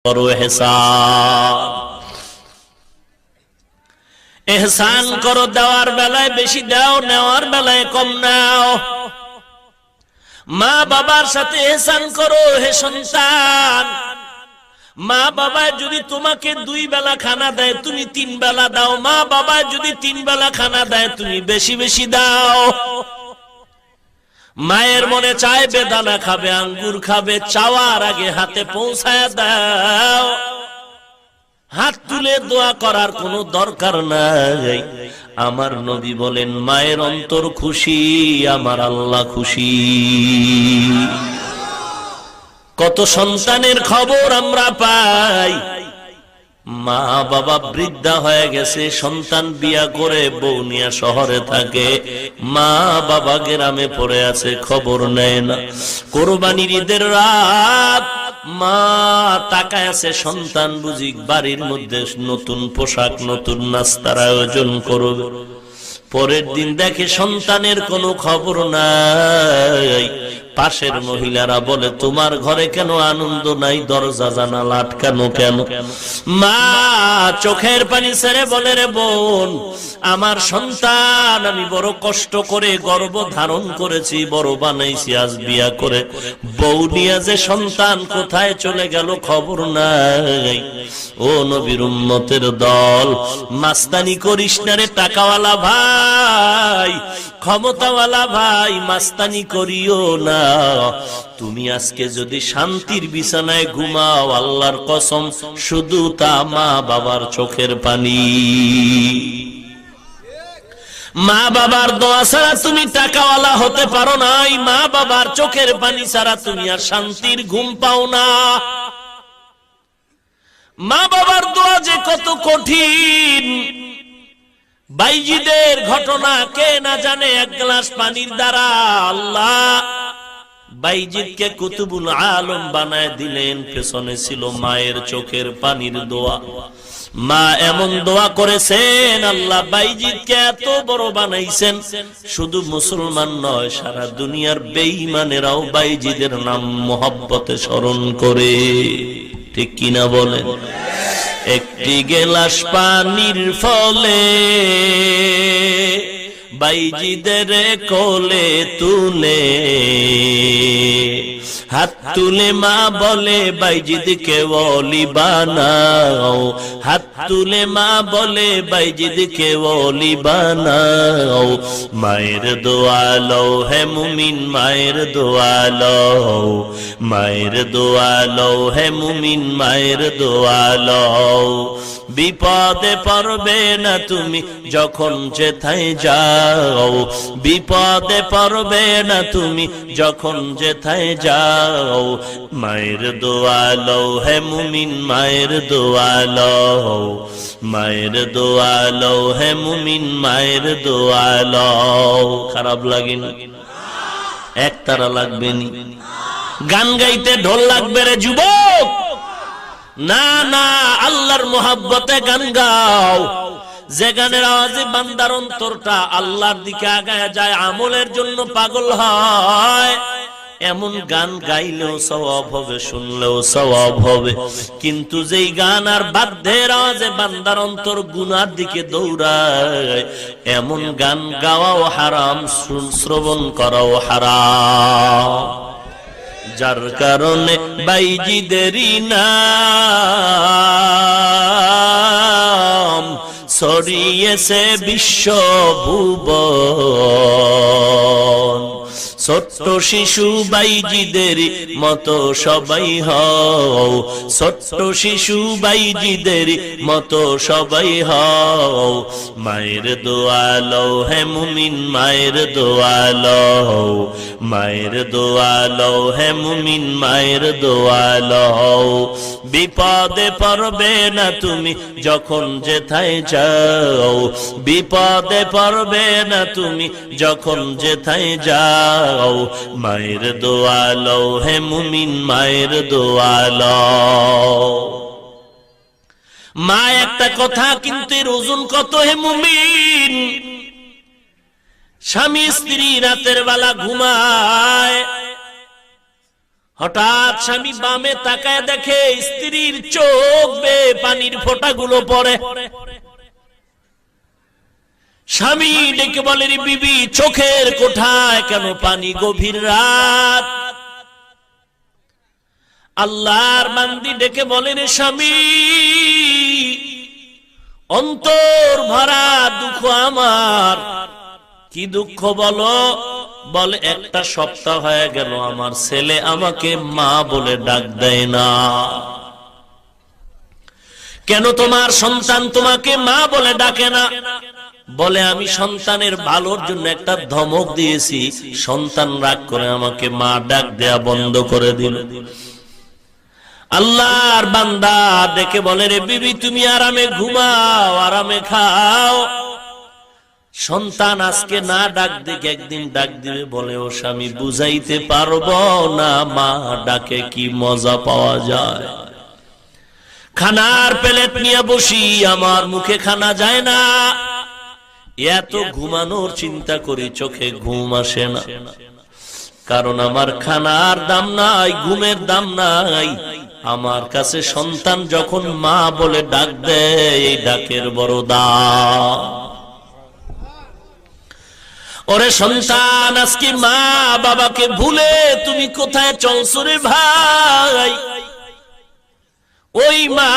করো এহসান। এহসান করো, দেওয়ার বেলায় বেশি দাও, নেওয়ার বেলায় কম নাও। মা বাবার সাথে এহসান করো হে সন্তান। মা বাবা যদি তোমাকে 2 বেলা খানা দেয় তুমি 3 বেলা দাও। মা বাবা যদি 3 বেলা খানা দেয় তুমি বেশি বেশি দাও। মায়ের মনে চায় বেদানা খাবে, আঙ্গুর খাবে, চাওয়ার আগে হাতে পৌঁছায় দাও। হাত তুলে দোয়া করার কোনো দরকার নাই। আমার নবী বলেন, মায়ের অন্তর খুশি, আমার আল্লাহ খুশি। কত সন্তানের খবর আমরা পাই, মা বাবা বৃদ্ধা হয়ে গেছে, সন্তান বিয়া করে বউ নিয়ে শহরে থাকে, মা বাবা গ্রামে পড়ে আছে, খবর নেয় না। কোরবানির ঈদের রাত মা তাকায় আছে, সন্তান বুঝি বাড়ির মধ্যে নতুন পোশাক, নতুন নাস্তার আয়োজন করবে। পরের দিন দেখে সন্তানের কোনো খবর নাই। পাশের মহিলারা বলে, তোমার ঘরে কেন আনন্দ নাই, দরজা জানালা আটকানো কেন? মা চোখের পানি ছেড়ে বলে, রে বোন, আমার সন্তান আমি বড় কষ্ট করে গর্ভ ধারণ করেছি, বড় বানাইছি, আজ বিয়া করে বউ নিয়ে যে সন্তান কোথায় চলে গেল খবর নাই। ও নবীর উম্মতের দল, মাস্তানি করিস না রে টাকাওয়ালা ভাই, ক্ষমতাওয়ালা ভাই, মাস্তানি করিও না। তুমি আজকে যদি শান্তির বিছানায় ঘুমাও, আল্লাহর কসম শুধু তা মা বাবার চোখের পানি। মা বাবার দোয়া ছাড়া তুমি টাকাওয়ালা হতে পারো না, মা বাবার চোখের পানি ছাড়া তুমি আর শান্তির ঘুম পাও না। মা বাবার দোয়া যে কত কঠিন, বাইজিদের ঘটনা কে না জানে। 1 গ্লাস পানির দ্বারা আল্লাহ বাইজিদকে কুতুবুল আলম বানায় দিলেন। পেছনে ছিল মায়ের চোখের পানির দোয়া। মা এমন দোয়া করেছেন, আল্লাহ বাইজিদকে এত বড় বানাইছেন। শুধু মুসলমান নয়, সারা দুনিয়ার বেঈমানেরাও বাইজিদের নাম মোহাব্বতে স্মরণ করে। ঠিক কিনা বলেন? একটি গেলাস পানির ফলে বাইজিদের কোলে তুলে, হাত তুলে মা বলে বাইজিদকে ওলি বানাও, হাত তুলে মা বলে বাইজিদকে ওলি বানাও। মায়ের দোয়া লও হে মুমিন, মায়ের দোয়া লও, মায়ের দোয়া লও হে মুমিন, মায়ের দোয়া লও। বিপদে পড়বে না তুমি যখন যেথায় যাও, বিপদে পড়বে না তুমি যখন যেথায় যাও। মায়ের দোয়া লও হে মুমিন, মায়ের দোয়া লও, মায়ের দোয়া লও হে মুমিন, মায়ের দোয়া লও। খারাপ লাগে না? একতারা লাগবে নি? গান গাইতে ঢোল লাগবে রে যুবক? না না, আল্লাহর মোহাব্বতে গান গাও। যে গানের আওয়াজে বান্দার অন্তরটা আল্লাহর দিকে আগায় যায়, আমলের জন্য পাগল হয়, এমন গান গাইলেও সওয়াব হবে, শুনলেও সওয়াব হবে। কিন্তু যেই গান আর বাদ্যের আওয়াজে বান্দার অন্তর গুনার দিকে দৌড়ায়, এমন গান গাওয়াও হারাম, শ্রবণ করাও হারাম। যার কারণে বাইজিদেরই নাম ছড়িয়েছে বিশ্বভুবন। ছোট্ট শিশু বাইজিদের মতো সবাই হও, ছোট্ট শিশু বাইজিদের মতো সবাই হও। মায়ের দোয়া লও হে মুমিন, মায়ের দোয়া লও, মায়ের দোয়া লও হে মুমিন, মায়ের দোয়া লও। বিপদে পড়বে না তুমি যখন যেথায় যাও, বিপদে পড়বে না তুমি যখন যেথায় যাও। মায়ের দোয়া লও হে মুমিন, মায়ের দোয়া লও। মা একটা কথা, কিন্তু এর ওজন কত হে মুমিন। স্বামী স্ত্রী রাতের বেলা ঘুমায়, হঠাৎ স্বামী বামে তাকায় দেখে স্ত্রীর চোখ বেয়ে পানির ফোঁটাগুলো পড়ে। স্বামী ডেকে বলে, রে বিবি, চোখের কোঠায় কেন পানি? গভীর রাত। আল্লাহর বান্দি ডেকে বলে, রে স্বামী, অন্তর ভরা দুঃখ আমার। কি দুঃখ বলো? বলে, একটা সপ্তাহ হয়ে গেল আমার ছেলে আমাকে মা বলে ডাক দেয় না। কেন তোমার সন্তান তোমাকে মা বলে ডাকে না? বলে, আমি সন্তানের ভালোর জন্য একটা ধমক দিয়েছি, সন্তান রাগ করে আমাকে মা ডাক দেয়া বন্ধ করে দিল। আল্লাহর বান্দা দেখে বলে, রে বিবি, তুমি আরামে ঘুমাও, আরামে খাও। সন্তান আজকে না ডাক দিকে একদিন ডাক দিবে। বলে, ও স্বামী, বুঝাইতে পারবো না মা ডাকে কি মজা পাওয়া যায়। খানার প্লেট নিয়ে বসি, আমার মুখে খানা যায় না, এত ঘুমানোর চিন্তা করি, চোখে ঘুম আসে না। কারণ আমার খানার দাম নাই, ঘুমের দাম নাই। আমার কাছে সন্তান যখন মা বলে ডাক দেয়, এই ডাকের বড় দাম। ওরে সন্তান, আজকে মা বাবাকে ভুলে তুমি কোথায় চলছো রে ভাই? ওই মা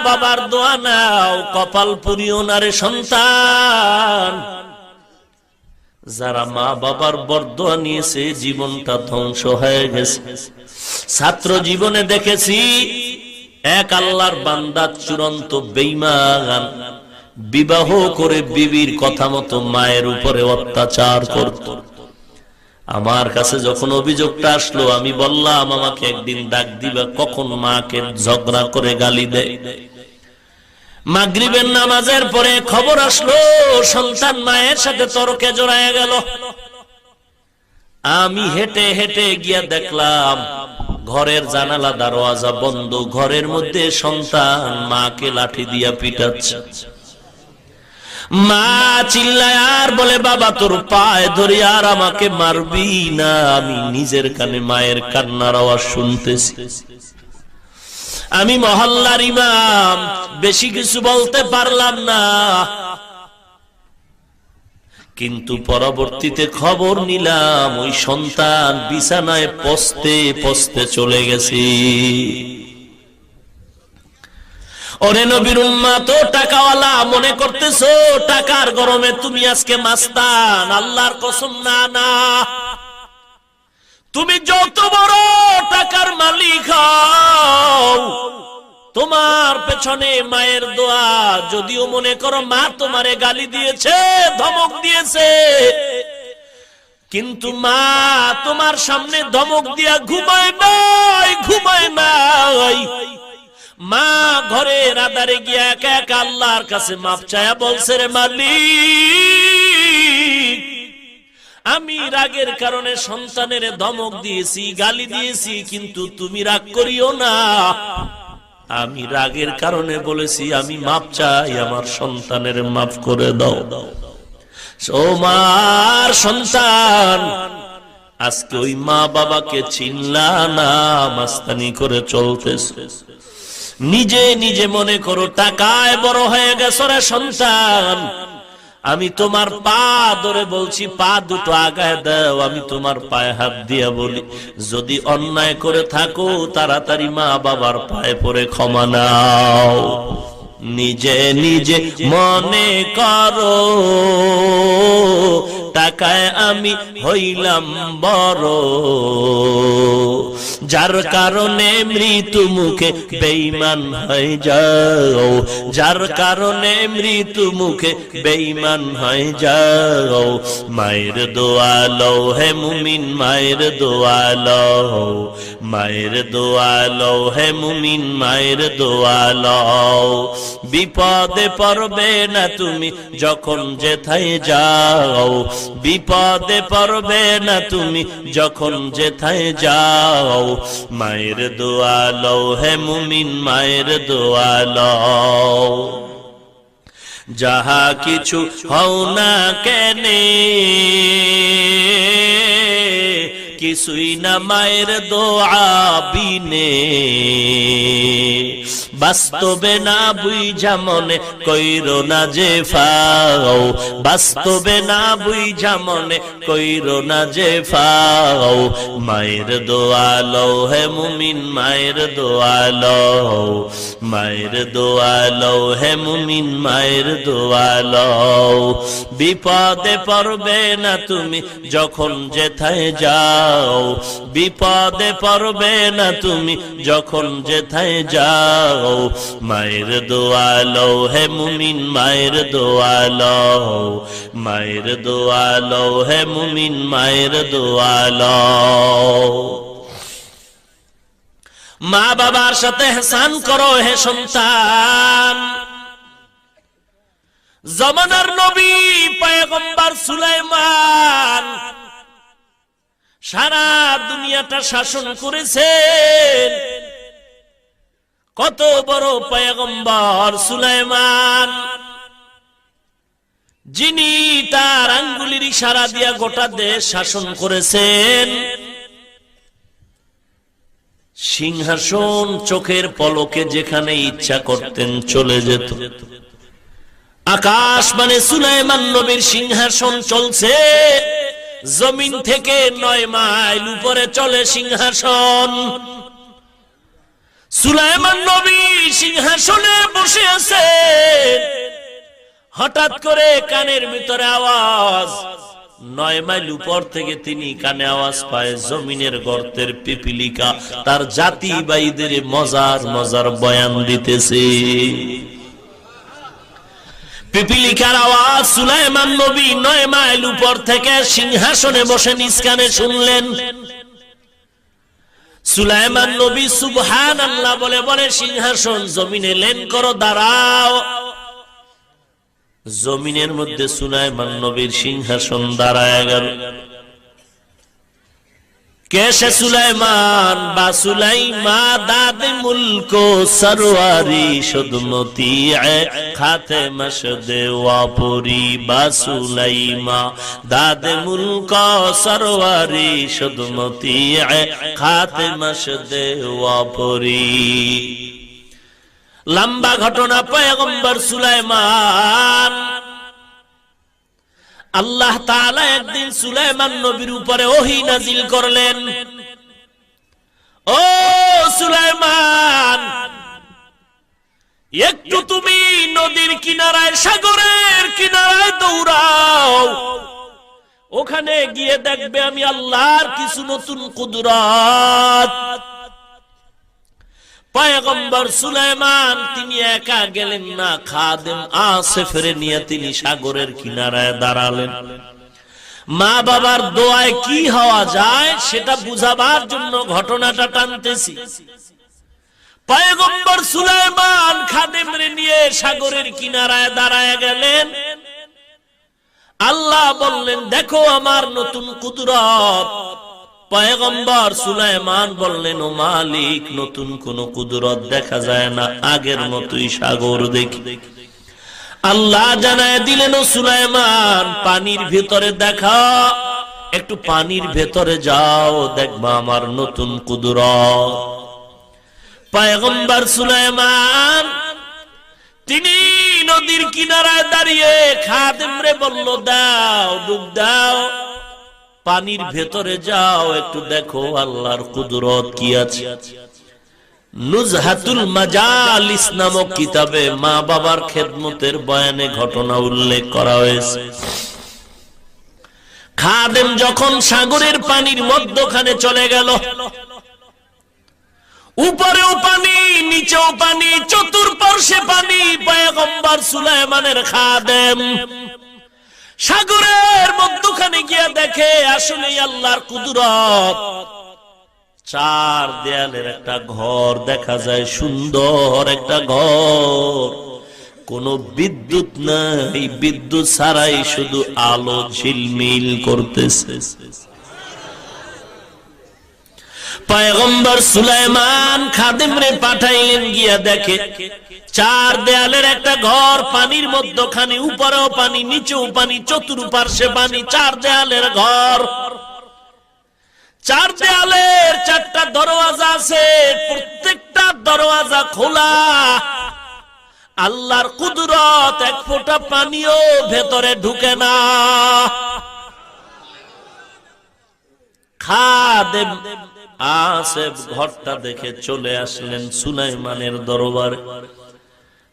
বাবার দোয়া নাও, কপাল পুরিও না রে সন্তান। যারা মা বাবার বরদোয়া নিয়েছে জীবনটা ধ্বংস হয়ে গেছে। ছাত্র জীবনে দেখেছি এক আল্লাহর বান্দা চূড়ান্ত বেঈমান, বিবাহ করে বিবির কথা মতো মায়ের উপরে অত্যাচার করত। আমার কাছে যখন অভিযোগটা আসলো, আমি বললাম, আমাকে একদিন ডাক দিবা। কখন মাকে ঝগড়া করে গালি দেয়। মাগরিবের নামাজের পরে খবর আসলো সন্তান মায়ের সাথে তর্কে জড়ায় গেল। আমি হেঁটে হেঁটে গিয়া দেখলাম ঘরের জানালা দরওয়াজা বন্ধ, ঘরের মধ্যে সন্তান মাকে লাঠি দিয়া পিটাচ্ছে। মা চিল্লায় আর বলে, বাবা, তোর পায়ে ধরি, আর আমাকে মারবি না। আমি নিজের কানে মায়ের কান্নার আওয়াজ শুনতেছি। আমি মহল্লার ইমাম, বেশি কিছু বলতে পারলাম না, কিন্তু পরবর্তীতে খবর নিলাম ওই সন্তান বিছানায় পচতে পচতে চলে গেছে। ওরে নবীর উম্মত, টাকাওয়ালা মনে করতেছো টাকার গরমে তুমি আজকে মাস্তান? আল্লাহর কসম, না না। তুমি যত বড় টাকার মালিক হও, তোমার পেছনে মায়ের দোয়া। যদিও মনে করো মা তোমারে গালি দিয়েছে, ধমক দিয়েছে, কিন্তু মা তোমার সামনে ধমক দিয়া ঘুমায় নাই, ঘুমায় নাই। মা ঘরের আধারে গিয়া একা একা আল্লাহর কাছে মাপ চায়া বলছে, রে মালিক, আমি রাগের কারণে সন্তানের ধমক দিয়েছি, গালি দিয়েছি, কিন্তু তুমি রাগ করিও না। আমি রাগের কারণে বলেছি, আমি মাপ চাই, আমার সন্তানের মাফ করে দাও। ও মার সন্তান, আজকে ওই মা বাবাকে চিনলা না, মাস্তানি করে চলতেছে। নিজে নিজে মনে করো টাকায় বড় হয়ে গেছ রে সন্তান। আমি তোমার পা ধরে বলছি, পা দুটো আগায় দাও। আমি তোমার পায়ে হাত দিয়া বলি, যদি অন্যায় করে থাকো তাড়াতাড়ি মা বাবার পায়ে পড়ে ক্ষমা নাও। নিজে নিজে মনে করো টাকায় আমি হইলাম বড়, যার কারণে মৃত্যু মুখে বেঈমান হয়ে যাও, যার কারণে মৃত্যু মুখে বেঈমান হয়ে যাও। মায়ের দোয়া লও হে মুমিন, মায়ের দোয়া লও, মায়ের দোয়া লও হে মুমিন, মায়ের দোয়া লও। বিপদে পড়বে না তুমি যখন যেথায় যাও, বিপদে পড়বে না তুমি যখন যেথায় যাও। মায়ের দোয়া লও হে মুমিন, মায়ের দোয়া লও। যাহা কিছু হও না কেনে, কিছুই না মায়ের দোয়া বিনে, বাস্তবে না বুঝা মনে কইরো না যে ফাও, বাস্তবে না বুঝা মনে কইরো না যে ফাও, মায়ের দোয়া লও হে মুমিন, মায়ের দোয়া লও, মায়ের দোয়া লও হে মুমিন, মায়ের দোয়া লও। বিপদে পড়বে না তুমি যখন যেথায় যাও, বিপদে পড়বে না তুমি যখন যেথায় যাও, মায়ের দোয়া লও হে মুমিন, মায়ের দোয়া লও, মায়ের দোয়া লও হে মুমিন, মায়ের দোয়া লও। মা বাবার সাথে ইহসান করো হে সন্তান। জামানার নবী পয়গম্বর সুলাইমান সারা দুনিয়াটা শাসন করেছেন। কত বড় পয়গম্বর সুলাইমান, যিনি তার আঙ্গুলের ইশারা দিয়া গোটা দেশ শাসন করেছেন। সিংহাসন চোখের পলকে যেখানে ইচ্ছা করতেন চলে যেত। আকাশ মানে সুলাইমান নবীর সিংহাসন চলছে, জমিন থেকে 9 মাইল উপরে চলে সিংহাসন। সুলাইমান নবী সিংহাসনে বসে আছেন, হঠাৎ করে কানের ভিতরে আওয়াজ। 9 মাইল উপর থেকে তিনি কানে আওয়াজ পায়, জমিনের গর্তের পিপিলিকা তার জাতি ভাইদের মজার মজার বয়ান দিতেছে। পিপিলিকার আওয়াজ সুলাইমান নবী 9 মাইল উপর থেকে সিংহাসনে বসে নিজ কানে শুনলেন। সুলাইমান নবী সুবহানাল্লাহ বলে বলে সিংহাসন জমিনে লেন করো, দাঁড়াও। জমিনের মধ্যে সুলাইমান নবীর সিংহাসন দাঁড়ায় গেল। कैसे सुलाइमान बा सुलाइमा दाद मुल्को सरवारी शुदमती खाते मशदे वापुरी बा सुलाइमा दाद मुल्को सरवारी शुदमती खाते मशदे वापुरी। लंबा घटना पैगंबर सुलाइमान আল্লাহ তাআলা একদিন সুলাইমান নবীর উপরে ওহী নাজিল করলেন। ও সুলাইমান, একটু তুমি নদীর কিনারায় সাগরের কিনারায় দৌড়াও, ওখানে গিয়ে দেখবে আমি আল্লাহর কিছু নতুন কুদরত। পয়গম্বর সুলাইমান তিনি একা গেলেন না, খাদেম আসিফের নিয়ে তিনি সাগরের কিনারায় দাঁড়ালেন। মা বাবার দোয়ায় কি হওয়া যায় সেটা বুঝাবার জন্য ঘটনাটা টানতেছি। পয়গম্বর সুলাইমান খাদেমের নিয়ে সাগরের কিনারায় দাঁড়ায় গেলেন। আল্লাহ বললেন, দেখো আমার নতুন কুদরত। পয়গম্বর সুলাইমান বললেন, ও মালিক, নতুন কোন কুদরত দেখা যায় না, আগের মতোই সাগর দেখি। আল্লাহ জানায় দিলেন, ও সুলাইমান, পানির ভিতরে দেখা, একটু পানির ভেতরে যাও, দেখবা আমার নতুন কুদরত। পয়গম্বর সুলাইমান তিনি নদীর কিনারায় দাঁড়িয়ে খাদেমরে বলল, দাও ডুব দাও, পানির ভেতরে যাও, একটু দেখো আল্লাহর কুদরত কি আছে। নুজহাতুল মাজালিস নামক কিতাবে মা বাবার খেদমতের বয়ানে ঘটনা উল্লেখ করা হয়েছে। খাদেম যখন সাগরের পানির মধ্যখানে চলে গেল, উপরেও পানি নিচেও পানি, চতুর্পার্শ্বে পানি, পয়গম্বর সুলাইমানের খাদেম সাগরের মধ্যখানে গিয়ে দেখে আসলে আল্লাহর কুদরত। চার দেয়ালের একটা ঘর দেখা যায়, সুন্দর একটা ঘর, কোন বিদ্যুৎ নাই, বিদ্যুৎ ছাড়াই শুধু আলো ঝিলমিল করতেছে। পয়গম্বর সুলাইমান খাদেমরে পাঠাইলেন, গিয়া দেখে চার দেয়ালের একটা ঘর, পানির মধ্যখানে, উপরেও পানি নিচেও পানি, চতুর্পার্শ্বে পানি, চার দেয়ালের ঘর। চার দেয়ালের চারটা দরওয়াজা আছে, প্রত্যেকটা দরওয়াজা খোলা। আল্লাহর কুদরত, এক ফোঁটা পানিও ভেতরে ঢুকে না। খাদেম আসেফ ঘরটা দেখে চলে আসলেন সুলাইমানের দরবারে।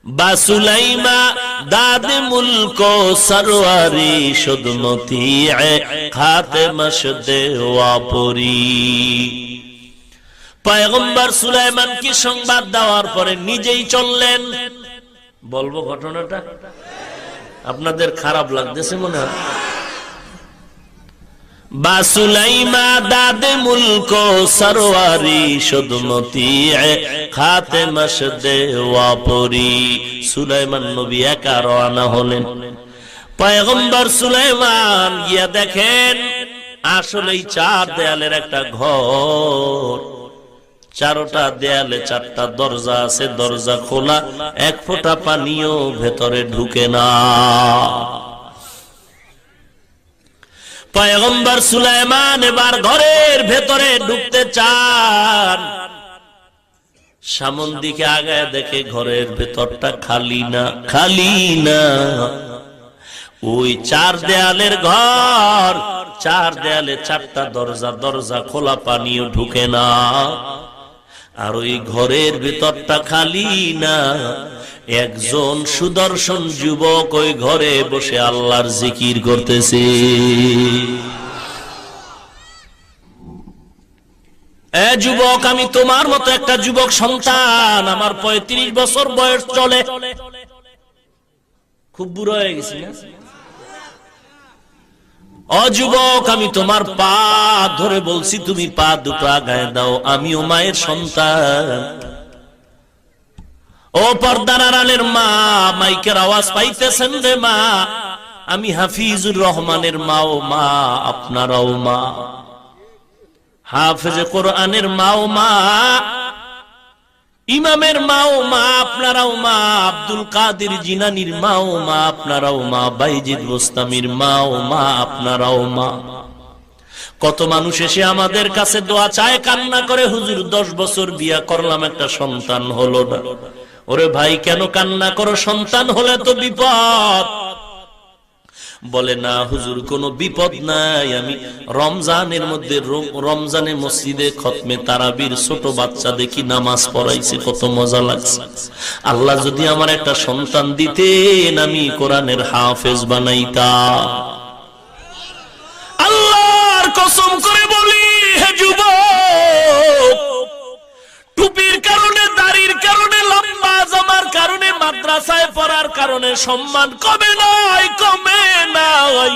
বা সুলাইমা দাদে মুলক সরওয়ারি শুদমতি খাতেমশ দেওয়াপুরি। পয়গম্বর সুলাইমান কি সংবাদ দেওয়ার পরে নিজেই চললেন। বলবো ঘটনাটা, আপনাদের খারাপ লাগতেছে মনে হয়। বা সুলাইমা দাদে মুলক সরওয়ারি শুদমতি খাতেমশ দেওয়াপুরি। সুলাইমান নবী একা রওনা হলেন। পয়গম্বর সুলাইমান গিয়া দেখেন আসলেই চার দেয়ালের একটা ঘর, চারটা দেয়ালে চারটা দরজা আছে, দরজা খোলা, এক ফোঁটা পানিও ভেতরে ঢুকে না। পয়গম্বর সুলাইমান এবার ঘরের ভেতরে ঢুকতে চান, সামন দিকে আগায় দেখে ঘরের ভেতরটা খালি না, খালি না। ওই চার দেয়ালের ঘর, চার দেয়ালে চারটা দরজা, দরজা খোলা, পানিও ঢুকে না। আর ওই ঘরের ভেতরটা খালি না। একজন সুদর্শন যুবক ওই ঘরে বসে আল্লাহর জিকির করতেছে। এ যুবক, আমি তোমার মতো একটা যুবক সন্তান, আমার 35 বছর বয়স চলে। খুব বুড়ো হয়ে গেছি না? ও যুবক, আমি তোমার পা ধরে বলছি, তুমি পা দুটো আগায় দাও, আমিও মায়ের সন্তান। ও পর্দার আড়ালের মা, মাইকের আওয়াজ পাইতেছেন রে মা, আমি হাফিজুর রহমানের মা। ও মা, আপনারাও মা, হাফেজে কোরআনের মা। ও মা, ইমামের মা। ও মা, আপনারাও মা, আব্দুল কাদের জিলানীর মা। ও মা, আপনারাও মা, বাইজিদ বোস্তামির মা। ও মা, আপনারাও মা। কত মানুষ এসে আমাদের কাছে দোয়া চায়, কান্না করে, হুজুর 10 বছর বিয়া করলাম, একটা সন্তান হলো না। ওরে ভাই, কেন কান্না করো? সন্তান হলে তো বিপদ। বলে না হুজুর, কোনো বিপদ নাই, আমি রমজানের মধ্যে, রমজানে মসজিদে খতমে তারাবির ছোট বাচ্চা দেখি নামাজ পড়াইছে, কত মজা লাগছে। আল্লাহ যদি আমার একটা সন্তান দিতেন, আমি কোরআনের হাফেজ বানাইতাম। আল্লাহর কসম করে বলি, হে যুবক, টুপির কারণে, দাড়ির কারণে, লম্বা জামার কারণে, মাদ্রাসায় পড়ার কারণে সম্মান কমে নাই, কমে নাই।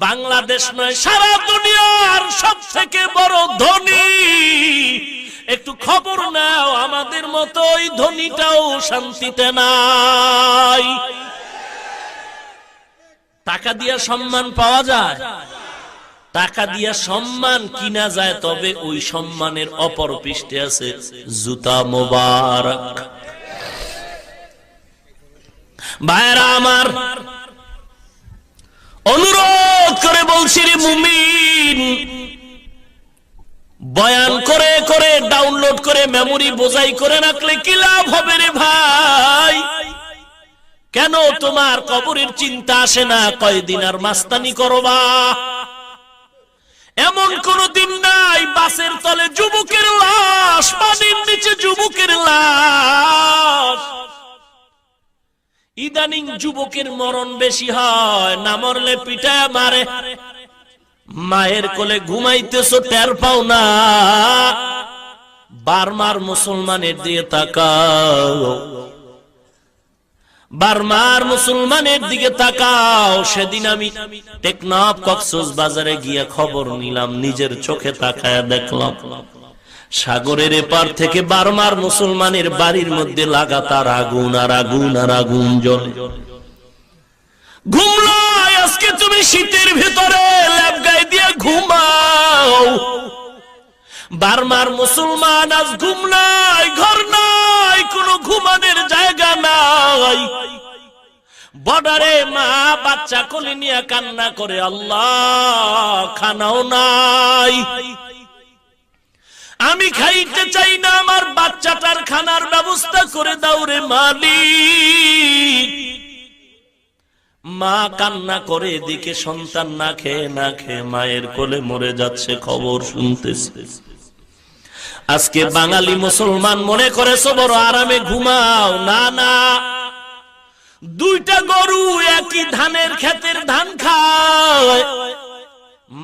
বাংলাদেশ নয়, সারা দুনিয়ার সব থেকে বড় ধনী। একটু খবর নাও, আমাদের মতো ওই ধনীটাও শান্তিতে নাই। টাকা দিয়া সম্মান পাওয়া যায়, টাকা দিয়া সম্মান কিনা যায়, তবে ওই সম্মানের অপর পৃষ্ঠে আছে জুতা মোবারক। ভাইরা আমার, অনুরোধ করে বলছি রে মুমিন, বয়ান করে করে, ডাউনলোড করে, মেমোরি বোঝাই করে রাখলে কি লাভ হবে রে ভাই? কেন তোমার কবরের চিন্তা আসে না? কয়দিন আর মাস্তানি করবা? এমন কোন দিন নাই বাসের তলে যুবকের লাশ, পানির নিচে যুবকের লাশ। ইদানিং যুবকের মরণ বেশি হয়, না মরলে পিটায় মারে। মায়ের কোলে ঘুমাইতেছো, টের পাও না। বার্মার মুসলমানের দিকে তাকাও, বার্মার মুসলমানের দিকে তাকাও। সেদিন আমি টেকনাফ কক্সবাজারে গিয়ে খবর নিলাম, নিজের চোখে তাকায় দেখলাম সাগরের এপার থেকে বার্মার মুসলমানের বাড়ির মধ্যে লাগাতার আগুন আর আগুন আর আগুন জ্বলে। ঘুমলো আজকে তুমি শীতের ভিতরে ল্যাব গায়ে দিয়ে ঘুমাও। বার্মার মুসলমান আজ ঘুম নাই, ঘর নাই, কোনো ঘুমানোর জায়গা নাই। বর্ডারে মা বাচ্চা কোলে নিয়ে কান্না করে, আল্লাহ খানাও নাই। আমি খাইতে চাই না, আমার বাচ্চাটার খানার ব্যবস্থা করে দাও রে মালিক। মা কান্না করে, এদিকে সন্তান না খেয়ে মায়ের কোলে মরে যাচ্ছে, খবর শুনতেছে। আজকে বাঙালি মুসলমান মনে করেছো বড় আরামে ঘুমাও। না না, দুইটা গরু একই ধানের ক্ষেতের ধান খায়।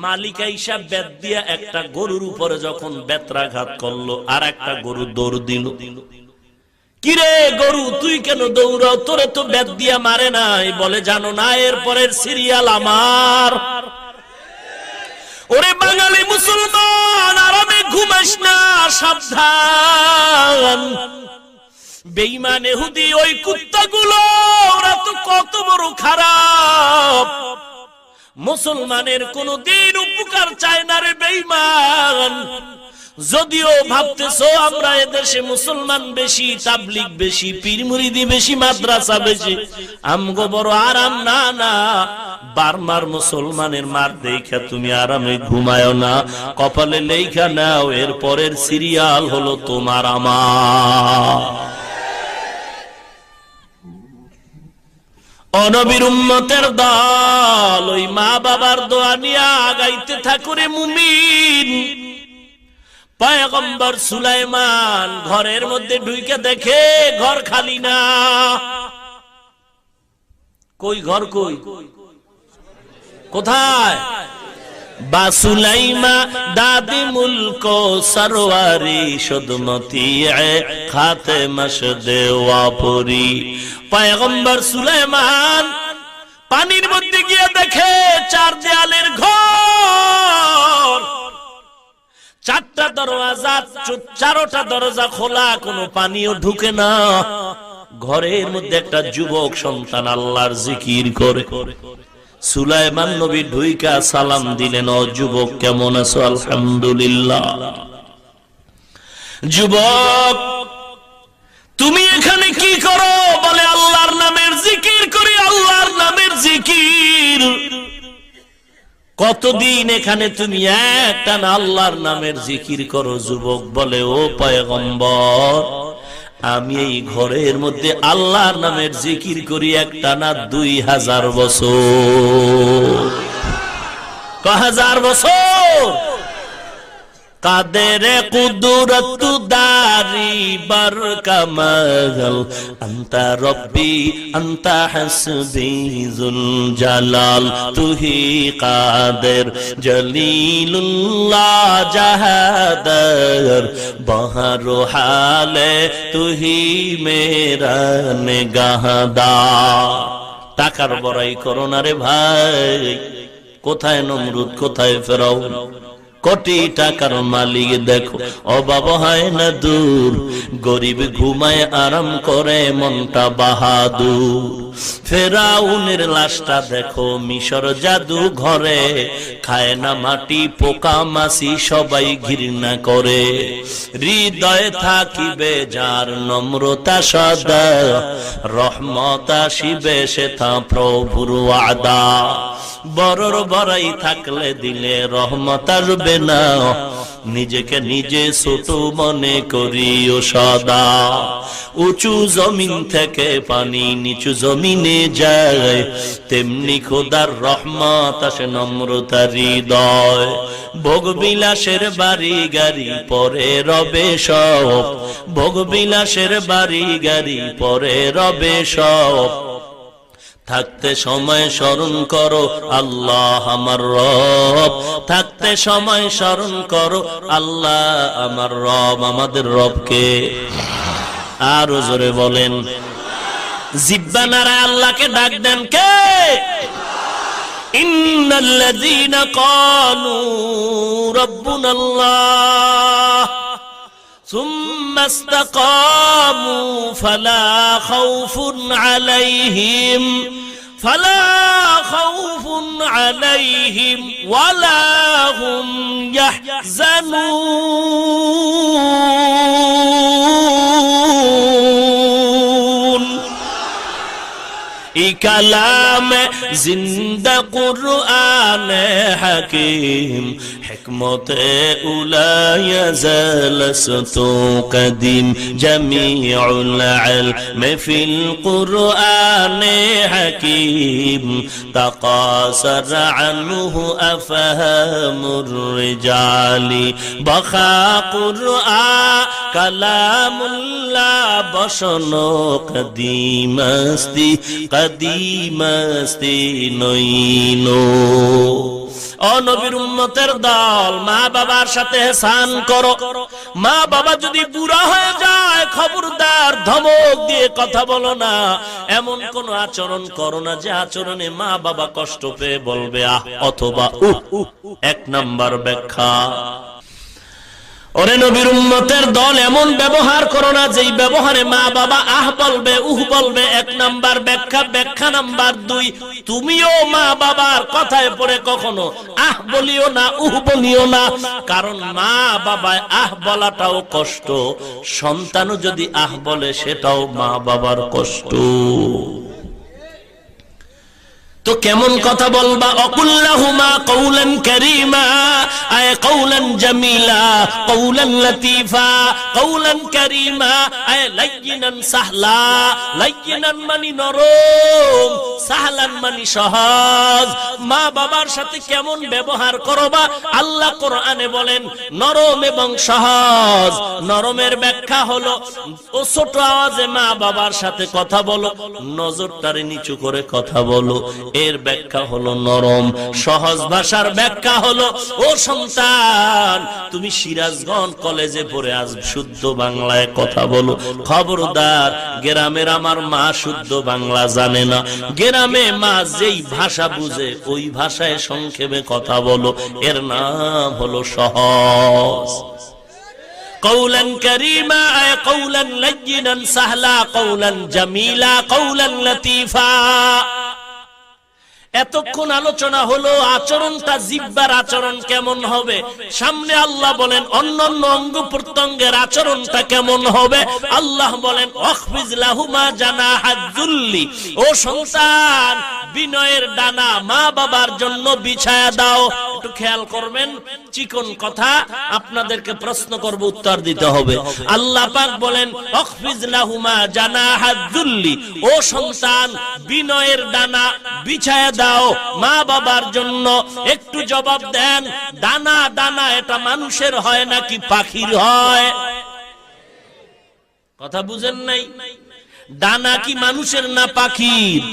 মালিকা হিসাব বেত দিয়া একটা গরুর উপরে যখন বেত্রাঘাত করলো, আর একটা গরু দৌড় দিল। কিরে গরু, তুই কেন দৌড়াও? তোরে তো বেত দিয়া মারে নাই। বলে জানো না, এর পরের সিরিয়াল আমার। ওরে বাঙালি মুসলমান, আরামে ঘুমাস না, সাবধান। বেঈমান ইহুদি ওই কুত্তাগুলো, ওরা তো কত বড় খারাপ। মুসলমানের কোনদিন উপকার চায় না রে বেঈমান। যদিও ভাবতেছো আমরা এদেশে মুসলমান বেশি, তাবলিগ বেশি, পীর মুরিদি বেশি, মাদ্রাসা বেশি, আমগো বড় আরাম। না না, বারমার মুসলমানের মার দেখা তুমি আরামে ঘুমায়ো না, কপালে লেখা নাও, এর পরের সিরিয়াল হলো তোমার আমার। অনবীর উম্মতের দল ওই মা বাবার দোয়া নিয়ে আগাইতে থাকুরে মুমিন। পয়গম্বর সুলাইমান ঘরের মধ্যে ঢুকে দেখে ঘর খালি না। কই ঘর, কই কোথায়? বাসুলাইমা দাদি মুলকো সরওয়ারি সুদমতি খাতে মশদে ওয়াপুরি। পয়গম্বর সুলাইমান পানির মধ্যে গিয়ে দেখে চার দেয়ালের ঘর, চারটা দরজা, চারোটা দরজা খোলা, কোনো পানিও ঢুকে না। ঘরের মধ্যে একটা যুবক সন্তান আল্লাহর জিকির করে। সুলাইমান নবী ঢুইকা সালাম দিলেন, ও যুবক কেমন আছো? আলহামদুলিল্লাহ। যুবক তুমি এখানে কি করো? বলে আল্লাহর নামের জিকির করি, আল্লাহর নামের জিকির। কতদিন এখানে তুমি একটানা আল্লাহর নামের জিকির করো? যুবক বলে, ও পয়গম্বর, আমি এই ঘরের মধ্যে আল্লাহর নামের জিকির করি একটানা 2000 বছর। 1000 বছর। কাদের কুদরত দারি বার কামাল, আনতা রব্বি আনতা হাসবি যুল জালাল, তুহি কাদের জলিলুল্লাহ জাহাদার, বহর হালে তুহি মেরা নিগাহদার। টাকার বড়াই করো না রে ভাই। কোথায় নমরুদ, কোথায় ফেরাউন? কোটি টাকার মালিক দেখো, অভাব হয় না দূর। গরিব ঘুমায় আরাম করে, মনটা বাহাদুর। ফেরাউনের লাশটা দেখো, মিশর জাদু ঘরে, খায় না মাটি, পোকা মাছি সবাই ঘৃণা করে। হৃদয়ে থাকিবে যার নম্রতা সদা, রহমত আসিবে সেথা প্রভুর ওয়াদা। বড়র বড়াই থাকলে দিলে রহমত আসবে না, নিজেকে নিজে ছোট মনে করিও সদা। উঁচু জমিন থেকে পানি নিচু জমিনে যায়, তেমনি খোদার রহমত আসে নম্রতার হৃদয়। ভোগবিলাসের বাড়ি গাড়ি পরে রবে সব, ভোগবিলাসের বাড়ি গাড়ি পরে রবে সব। থাকতে সময় স্মরণ করো আল্লাহ আমার রব, থাকতে সময় স্মরণ করো আল্লাহ আমার রব। আমাদের রবকে আরো জোরে বলেন। জিহ্বা নাড়ায় আল্লাহকে ডাক দেন কে? ইন্নাল্লাযীনা ক্বালু রাব্বুনাল্লাহ সুম্মা ইসতাকামু ফালা খাউফুন আলাইহিম ওয়ালা হুম ইয়াহজানুন। এই কালাম জিন্দা কুরআন হাকিম, হিকমতে উলায়া জালাসতু কদিম জামিউল ইলম ফিল কুরআনে হাকিম তাকাসার আনহু আফহামুর রিজালি বখা কুরআন কালামুল্লাহ বসন কদিমস্তি নইনো। ও নবীর উম্মতের দল, মা বাবার সাথে এহসান করো। মা বাবা যদি বুড়া হয়ে যায় খবরদার ধমক দিয়ে কথা বলো না, এমন কোন আচরণ করো না যে আচরণে মা বাবা কষ্ট পেয়ে বলবে আহ অথবা উহ। এক নাম্বার ব্যাখ্যা, ওরে নবীর উম্মতের দল, এমন ব্যবহার করো না যেই ব্যবহারে মা বাবা আহ বলবে উহ বলবে। এক নাম্বার ব্যাখ্যা। ব্যাখ্যা নাম্বার 2, তুমিও মা বাবার কথায় পড়ে কখনো আহ বলিও না উহ বলিও না, কারণ মা বাবায় আহ বলাটাও কষ্ট, সন্তানও যদি আহ বলে সেটাও মা বাবার কষ্ট। তো কেমন কথা বলবা? অকুল্লাহুমা কওলান কারীমা, আয় কওলান জামিলা, কওলান লতীফা, কওলান কারীমা, আয় লাইয়িনান সাহলা। লাইয়িনান মানে নরম, সাহলান মানে সহজ। মা বাবার সাথে কেমন ব্যবহার করবা? আল্লাহ কোরআনে বলেন নরম এবং সহজ। নরমের ব্যাখ্যা হলো ও ছোট আওয়াজে মা বাবার সাথে কথা বলো, নজরটারে নিচু করে কথা বলো, এর ব্যাখ্যা হলো নরম। সহজ ভাষার ব্যাখ্যা হলো ও সন্তান, তুমি সিরাজগঞ্জ কলেজে পড়ে আজ শুদ্ধ বাংলায় কথা বলো। খবরদার, গ্রামের আমার মা শুদ্ধ বাংলা জানে না, গ্রামে মা যেই ভাষা বুঝে ওই ভাষায় সংক্ষেপে কথা বলো, এর নাম হলো সহজ। কওলান কারীমা, আয় কওলান লাইয়িনান সাহলা, কওলান জামিলা, কওলান লতীফা। এতক্ষণ আলোচনা হলো আচরণটা, জিহ্বার আচরণ কেমন হবে। সামনে আল্লাহ বলেন অন্যান্য অঙ্গ প্রত্যঙ্গের আচরণটা কেমন হবে। আল্লাহ বলেন ওয়াখফিজ লাহুমা জানাহাজ যুল্লি, ও সন্তান বিনয়ের ডানা মা বাবার জন্য বিছায়া দাও। একটু খেয়াল করবেন, চিকন কথা, আপনাদেরকে প্রশ্ন করব, উত্তর দিতে হবে। আল্লাহ পাক বলেন ওয়াখফিজ লাহুমা জানাহাজ যুল্লি, ও সন্তান বিনয়ের ডানা বিছায়া দাও মা বাবার জন্য। একটু জবাব দেন, ডানা ডানা এটা মানুষের হয় নাকি পাখির হয়? কথা বুঝেন নাই? ডানা কি মানুষের না পাখির?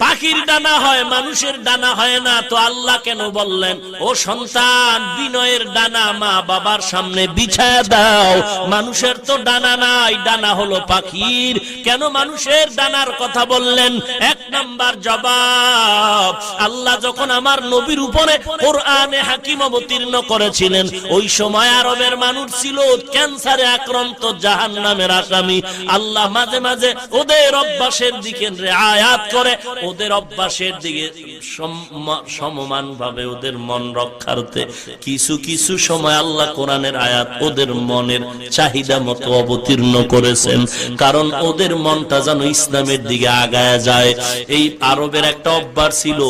পাখির ডানা হয়, মানুষের ডানা হয় না। তো আল্লাহ কেন বললেন ও সন্তান বিনয়ের ডানা মা বাবার সামনে বিছায়া দাও? মানুষের তো ডানা নাই, ডানা হলো পাখির। কেন মানুষের ডানার কথা বললেন? এক নাম্বার জবাব, আল্লাহ যখন আমার নবীর উপরে কোরআনে হাকিম অবতীর্ণ করেছিলেন, ওই সময় আরবের মানুষ ছিল ক্যান্সারে আক্রান্ত, জাহান্নামের আসামি। আল্লাহ মাঝে মাঝে ওদের অভ্যাসের দিকে রিআয়াত করে, ওদের অভ্যাসের দিকে সমমান ভাবে ওদের মন রক্ষার্থে কিছু কিছু সময় আল্লাহ কোরআনের আয়াত ওদের মনের চাহিদা মতো অবতীর্ণ করেছেন, কারণ ওদের মনটা যেন ইসলামের দিকে আগায় যায়। এই আরবের একটা অভ্যাস ছিল,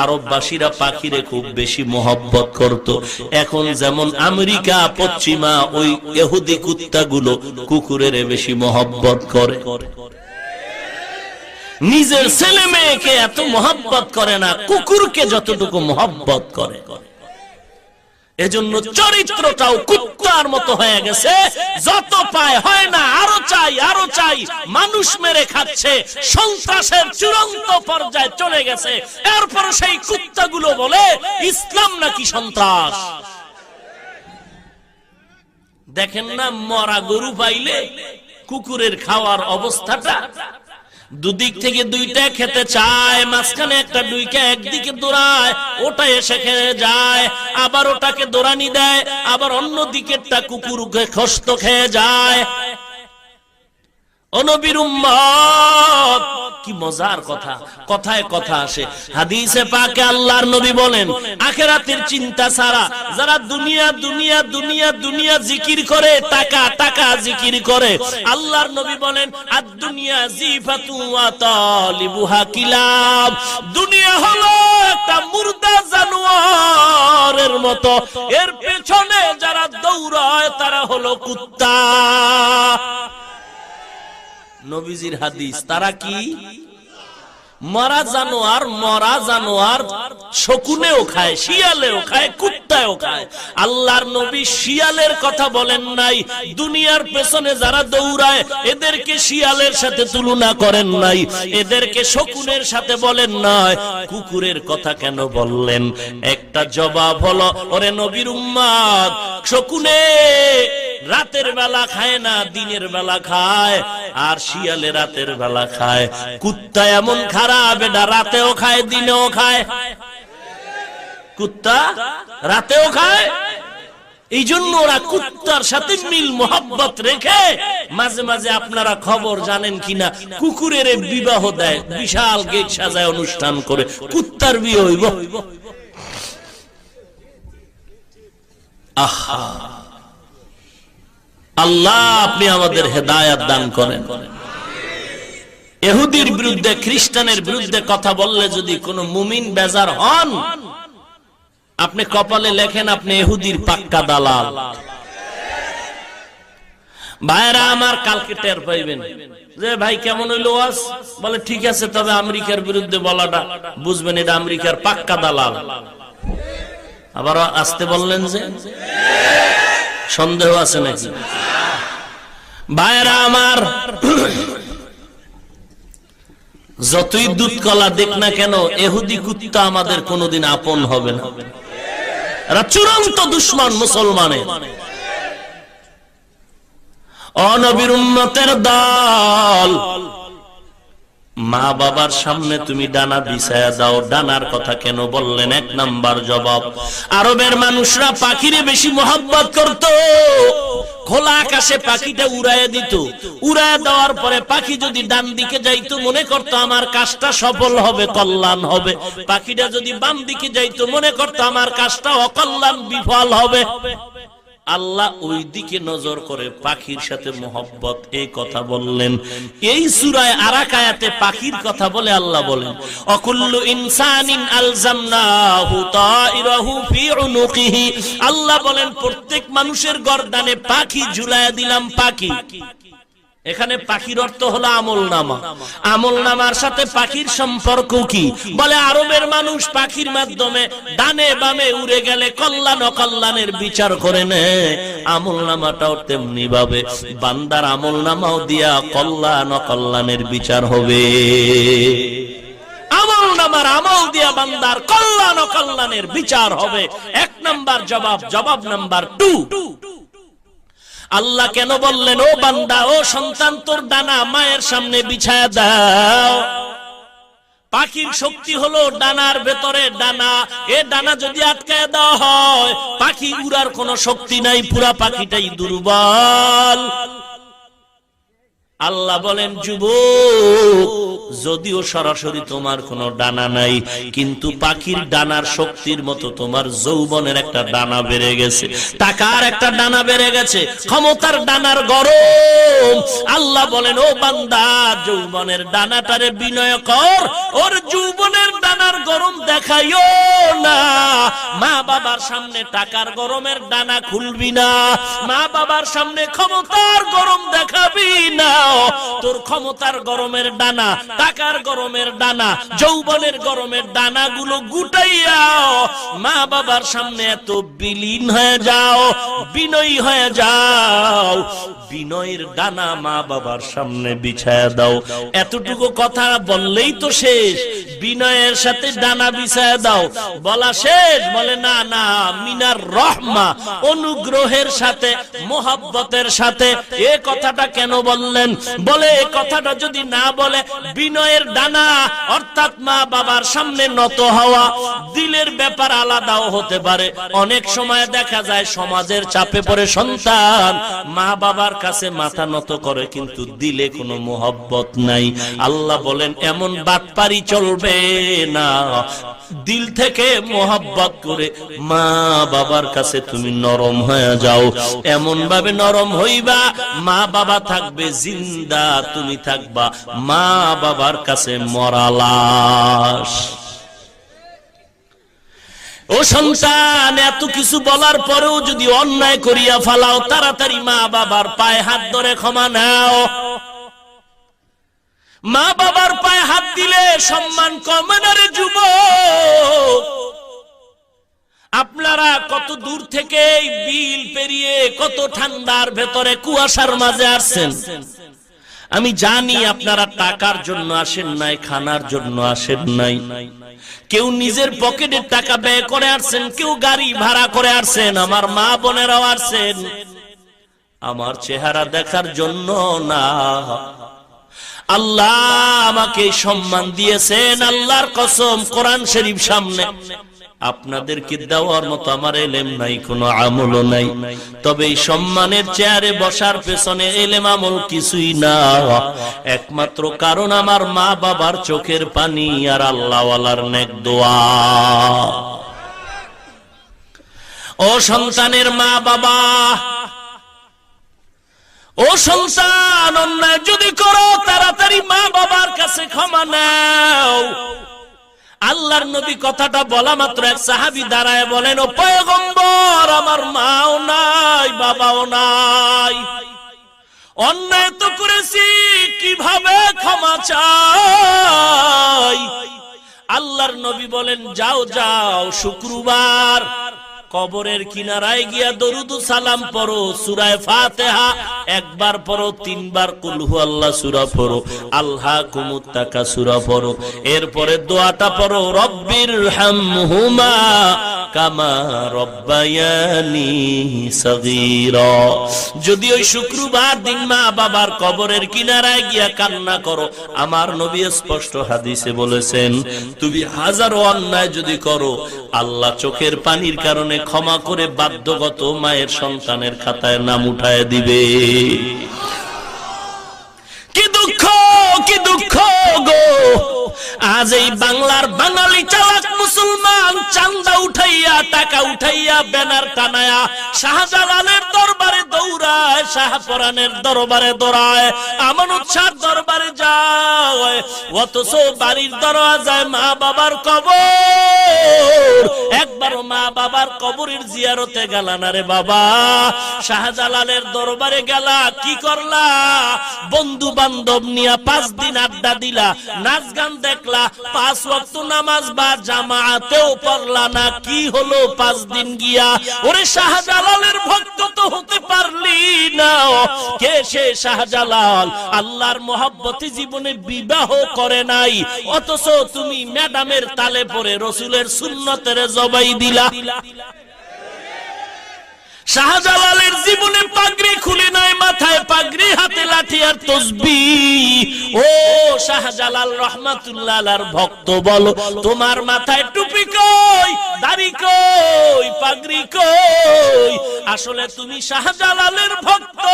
আরববাসীরা পাখিরে খুব বেশি মহব্বত করত। এখন যেমন আমেরিকা পশ্চিমা ওই ইহুদি কুত্তাগুলো কুকুরের বেশি মহব্বত করে। নিজের ছেলে মেয়েকে এত মহব্বত করে না, কুকুরকে যতটুকু মহব্বত করে। এজন্য চরিত্রটাও কুত্তার মতো হয়ে গেছে, যত পায় হয় না, আরো চাই আরো চাই, মানুষ মেরে খাচ্ছে, সন্ত্রাসের চূড়ান্ত পর্যায়ে চলে গেছে। এরপর সেই কুত্তাগুলো বলে ইসলাম নাকি সন্ত্রাস। দেখেন না, মরা গরু পাইলে কুকুরের খাওয়ার অবস্থাটা, দুদিক থেকে দুইটা খেতে চায়, মাঝখানে একটা ডুইকা একদিকে দৌড়ায়, ওটা এসে খেয়ে যায়, আবার ওটাকে দৌড়ানি দেয়, আবার অন্য দিকেরটা কুকুরকে খস্ত খেয়ে যায়। ও নবীর উম্মত, কি মজার কথা, কথায় কথা আসে। হাদিসে পাকে আল্লাহর নবী বলেন, আখিরাতের চিন্তা ছাড়া যারা দুনিয়া দুনিয়া দুনিয়া দুনিয়া জিকির করে, টাকা টাকা জিকির করে, আল্লাহর নবী বলেন আদ-দুনিয়া জিফাতু ওয়া তালিবুহা কিলাব, দুনিয়া হলো একটা মুর্দা জানোয়ারের মতো, এর পেছনে যারা দৌড়ায় তারা হলো কুত্তা। নবীজির হাদিস, তারা কি? মরা জানোয়ার, মরা জানোয়ার শকুনেও খায়, শিয়ালেও খায়, কুত্তাও খায়। আল্লাহর নবী শিয়ালের কথা বলেন নাই, দুনিয়ার পেছনে যারা দৌড়ায় এদেরকে শিয়ালের সাথে তুলনা করেন নাই, এদেরকে শকুনের সাথে বলেন নাই। কুকুরের কথা কেন বললেন? একটা জবাব হলো, ওরে নবীর উম্মত, শকুনে রাতের বেলা খায় না, দিনের বেলা খায়, আর শিয়ালে রাতের বেলা খায়। কুত্তা এমন খারাপ, এটা রাতেও খায় দিনেও খায়। কুত্তা রাতেও খায়, এই জন্য ওরা কুত্তার সাথে মিল মোহাব্বত রেখে মাঝে মাঝে, আপনারা খবর জানেন কিনা, কুকুরের বিবাহ দেয়, বিশাল গেট সাজায় অনুষ্ঠান করে, কুত্তার বিয়ে হইব। আহা, আল্লাহ আপনি আমাদের হেদায়েত দান করেন। ইহুদির বিরুদ্ধে, খ্রিস্টানের বিরুদ্ধে কথা বললে যদি কোনো মুমিন বেজার হন, আপনি কপালে লেখেন আপনি ইহুদির পাক্কা দালাল। ভাইরা আমার, কালকে টের পাইবেন যে ভাই কেমন হইল ওয়াজ, বলে ঠিক আছে, তবে আমেরিকার বিরুদ্ধে বলাটা বুঝবেন এটা আমেরিকার পাক্কা দালাল। আবার আসতে বললেন যে সন্দেহ আছে নাকি? ভাইরা আমার, যতই দুধ কলা দেখ না কেন, ইহুদি কুত্তা আমাদের কোনোদিন আপন হবে না। এরা চূড়ান্ত দুশমন মুসলমানের। ও নবীর উম্মতের দল, মা বাবার সামনে তুমি ডানা বিছায়া দাও। ডানার কথা কেন বললেন? এক নাম্বার জবাব, আরবের মানুষরা পাখিরে বেশি মোহাব্বত করত। খোলা আকাশে পাখিটা উড়াইয়া দিত, উড়াইয়া দেওয়ার পরে পাখি যদি ডান দিকে যাইতো মনে করতো আমার কাজটা সফল হবে, কল্যাণ হবে। পাখিটা যদি বাম দিকে যাইতো মনে করতো আমার কাজটা অকল্যাণ, বিফল হবে। আল্লাহ ওই দিকে নজর করে পাখির সাথে মোহব্বত, এই কথা বললেন। এই সূরায় আরাক আয়াতে পাখির কথা বলে আল্লাহ বলেন, অকুল্লু ইনসানিন আলজামনাহু তাইরাহু ফি উনুকিহি, আল্লাহ বলেন প্রত্যেক মানুষের গর্দানে পাখি ঝুলায়া দিলাম। পাখি, এখানে পাখির অর্থ হলো আমলনামা। আমলনামার সাথে পাখির সম্পর্ক কি? বলে আরবের মানুষ পাখির মাধ্যমে ডানে বামে উড়ে গেলে কল্যাণ অকল্যাণের বিচার করে নেয়। আমলনামাটাও তেমনি ভাবে বান্দার আমলনামাও দিয়া কল্যাণ অকল্যাণের বিচার হবে। আমলনামার আমল দিয়া বান্দার কল্যাণ অকল্যাণের বিচার হবে। এক নাম্বার জবাব। জবাব নাম্বার 2, আল্লাহ কেন বললেন ও বান্দা, ও সন্তান, তোর ডানা মায়ের সামনে বিছায়া দাও। পাখির শক্তি হলো ডানার ভেতরে ডানা। এ ডানা যদি আটকায় দেওয়া হয়, পাখি উড়ার কোনো শক্তি নাই, পুরা পাখিটাই দুর্বল। আল্লাহ বলেন, যুবক, যদিও সরাসরি তোমার কোনো ডানা নাই, কিন্তু পাখির ডানার শক্তির মতো তোমার যৌবনের একটা ডানা বেড়ে গেছে, টাকার একটা ডানা বেড়ে গেছে, ক্ষমতার ডানার গরম। আল্লাহ বলেন, ও বান্দা, যৌবনের ডানাটারে বিনয় কর, ওর যৌবনের ডানার গরম দেখাইও না। মা বাবার সামনে টাকার গরমের ডানা খুলবি না, মা বাবার সামনে ক্ষমতার গরম দেখাবি না। তোর ক্ষমতার গরমের ডানা, টাকার গরমের ডানা, যৌবনের গরমের ডানাগুলো গুটাইয়া মা বাবার সামনে এত বিলীন হয়ে যাও, বিনয়ী হয়ে যাও। বিনয়ের ডানা মা বাবার সামনে বিছায়া দাও। এতটুকু কথা বললেই তো শেষ? বিনয়ের সাথে ডানা বিছায়া দাও বলা শেষ? বলে না না, মিনার রহমা, অনুগ্রহের সাথে, মোহাব্বতের সাথে। এ কথাটা কেন বললেন? বলে এ কথাটা যদি না বলে, বিনয়ের ডানা অর্থাৎ মা বাবার সামনে নত হওয়া, দিলের ব্যাপার আলাদাও হতে পারে। অনেক সময় দেখা যায় সমাজের চাপে পড়ে সন্তান মা বাবার কাছে মাথা নত করে কিন্তু দিলে কোনো মোহব্বত নাই। আল্লাহ বলেন এমন বাটপারি চলবে না, দিল থেকে মোহব্বত করে মা বাবার কাছে তুমি নরম হয়ে যাও। এমন ভাবে নরম হইবা, মা বাবা থাকবে জিন্দা, তুমি থাকবা মা বাবার কাছে মরা লাশ। ও সন্তান, এত কিছু বলার পরেও যদি অন্যায় করিয়া ফালাও, তাড়াতাড়ি মা বাবার পায়ে হাত ধরে ক্ষমা নাও। মা বাবার পায়ে হাত দিলে সম্মান কমে না রে যুবক। আপনারা কত দূর থেকে বিল পেরিয়ে কত ঠান্ডার ভেতরে কুয়াশার মাঝে আসছেন। আমি জানি আপনারা টাকার জন্য আসেন নাই, খানার জন্য আসেন নাই। কেউ নিজের পকেটের টাকা ব্যয় করে আসছেন, কেউ গাড়ি ভাড়া করে আসছেন। আমার মা বোনেরাও আসছেন আমার চেহারা দেখার জন্য না। আল্লাহ আমাকে সম্মান দিয়েছেন, আল্লাহর কসম কোরআন শরীফ সামনে। আপনাদেরকে দেওয়ার মতো আমার এলেম নাই, কোনো আমলও নাই। তবে এই সম্মানের চেয়ারে বসার পেছনে এলেম আমল কিছুই না, একমাত্র কারণ আমার মা বাবার চোখের পানি আর আল্লাহওয়ালার নেক দোয়া। ও সন্তানের মা বাবা, ও সন্তান, অন্যায় যদি করো তাড়াতাড়ি মা বাবার কাছে ক্ষমা নাও। আল্লাহর নবী কথাটা বলা মাত্র এক সাহাবী দাঁড়ায় বলেন, ও পয়গম্বর, আমার মাও নাই বাবাও নাই, অন্যায় তো করেছি, কিভাবে ক্ষমা চাই? আল্লাহর নবী বলেন, যাও যাও, শুক্রবার কবরের কিনারায় গিয়া দরুদ সালাম পড়ো, সূরা ফাতিহা একবার পড়ো, 3 বার কুল হুয়াল্লাহ সূরা পড়ো, আলহাকুমুত তাকাসুর পড়ো, এরপরে দোয়াটা পড়ো, রব্বির হামহুমা কামা রব্বায়ানি সগীরা। যদি ওই শুক্রবার দিন মা বাবার কবরের কিনারায় গিয়া কান্না করো, আমার নবী স্পষ্ট হাদিসে বলেছেন, তুমি হাজারো অন্যায় যদি করো, আল্লাহ চোখের পানির কারণে ক্ষমা করে বাধ্যগত মায়ের সন্তানের খাতায় নাম উঠায় দিবে। কি দুঃখ, কি দুঃখ গো! আজ এই বাংলার বাঙালি চালাক মুসলমান চান্দা উঠাইয়া, টাকা উঠাইয়া, ব্যানার টানায়া শাহজালালের দরবারে দৌড়ায়, শাহপরানের দরবারে দৌড়ায়, আমানত শাহর দরবারে যায়, অথচ বাড়ির দরওয়াজায় মা বাবার কবর। একবারও মা বাবার কবরের জিয়ারতে গেলা না রে বাবা। শাহজালালের দরবারে গেলা, কি করলা? বন্ধু বান্ধব নিয়া 5 দিন আড্ডা দিলা, নাচ গান দেখলা, 5 ওয়াক্ত নামাজ বা জামাতেও পড়লা না। কি হলো 5 দিন গিয়া? ওরে শাহজালালের ভক্ত তো হতে পারলি না। কে সে শাহজালাল? আল্লাহর মহব্বতে জীবনে বিবাহ করে নাই, অথচ তুমি ম্যাডামের তালে পড়ে রসুলের সুন্নতের জবাই দিলা। শাহজালালের জীবনে পাগড়ি খুলে নাই, মাথায় পাগড়ি, হাতে লাঠি আর তসবিহ। ও শাহজালাল রহমাতুল্লাহ আলাইহির ভক্ত, বলো তোমার মাথায় টুপি কই, দাড়ি কই, পাগড়ি কই? আসলে তুমি শাহজালালের ভক্ত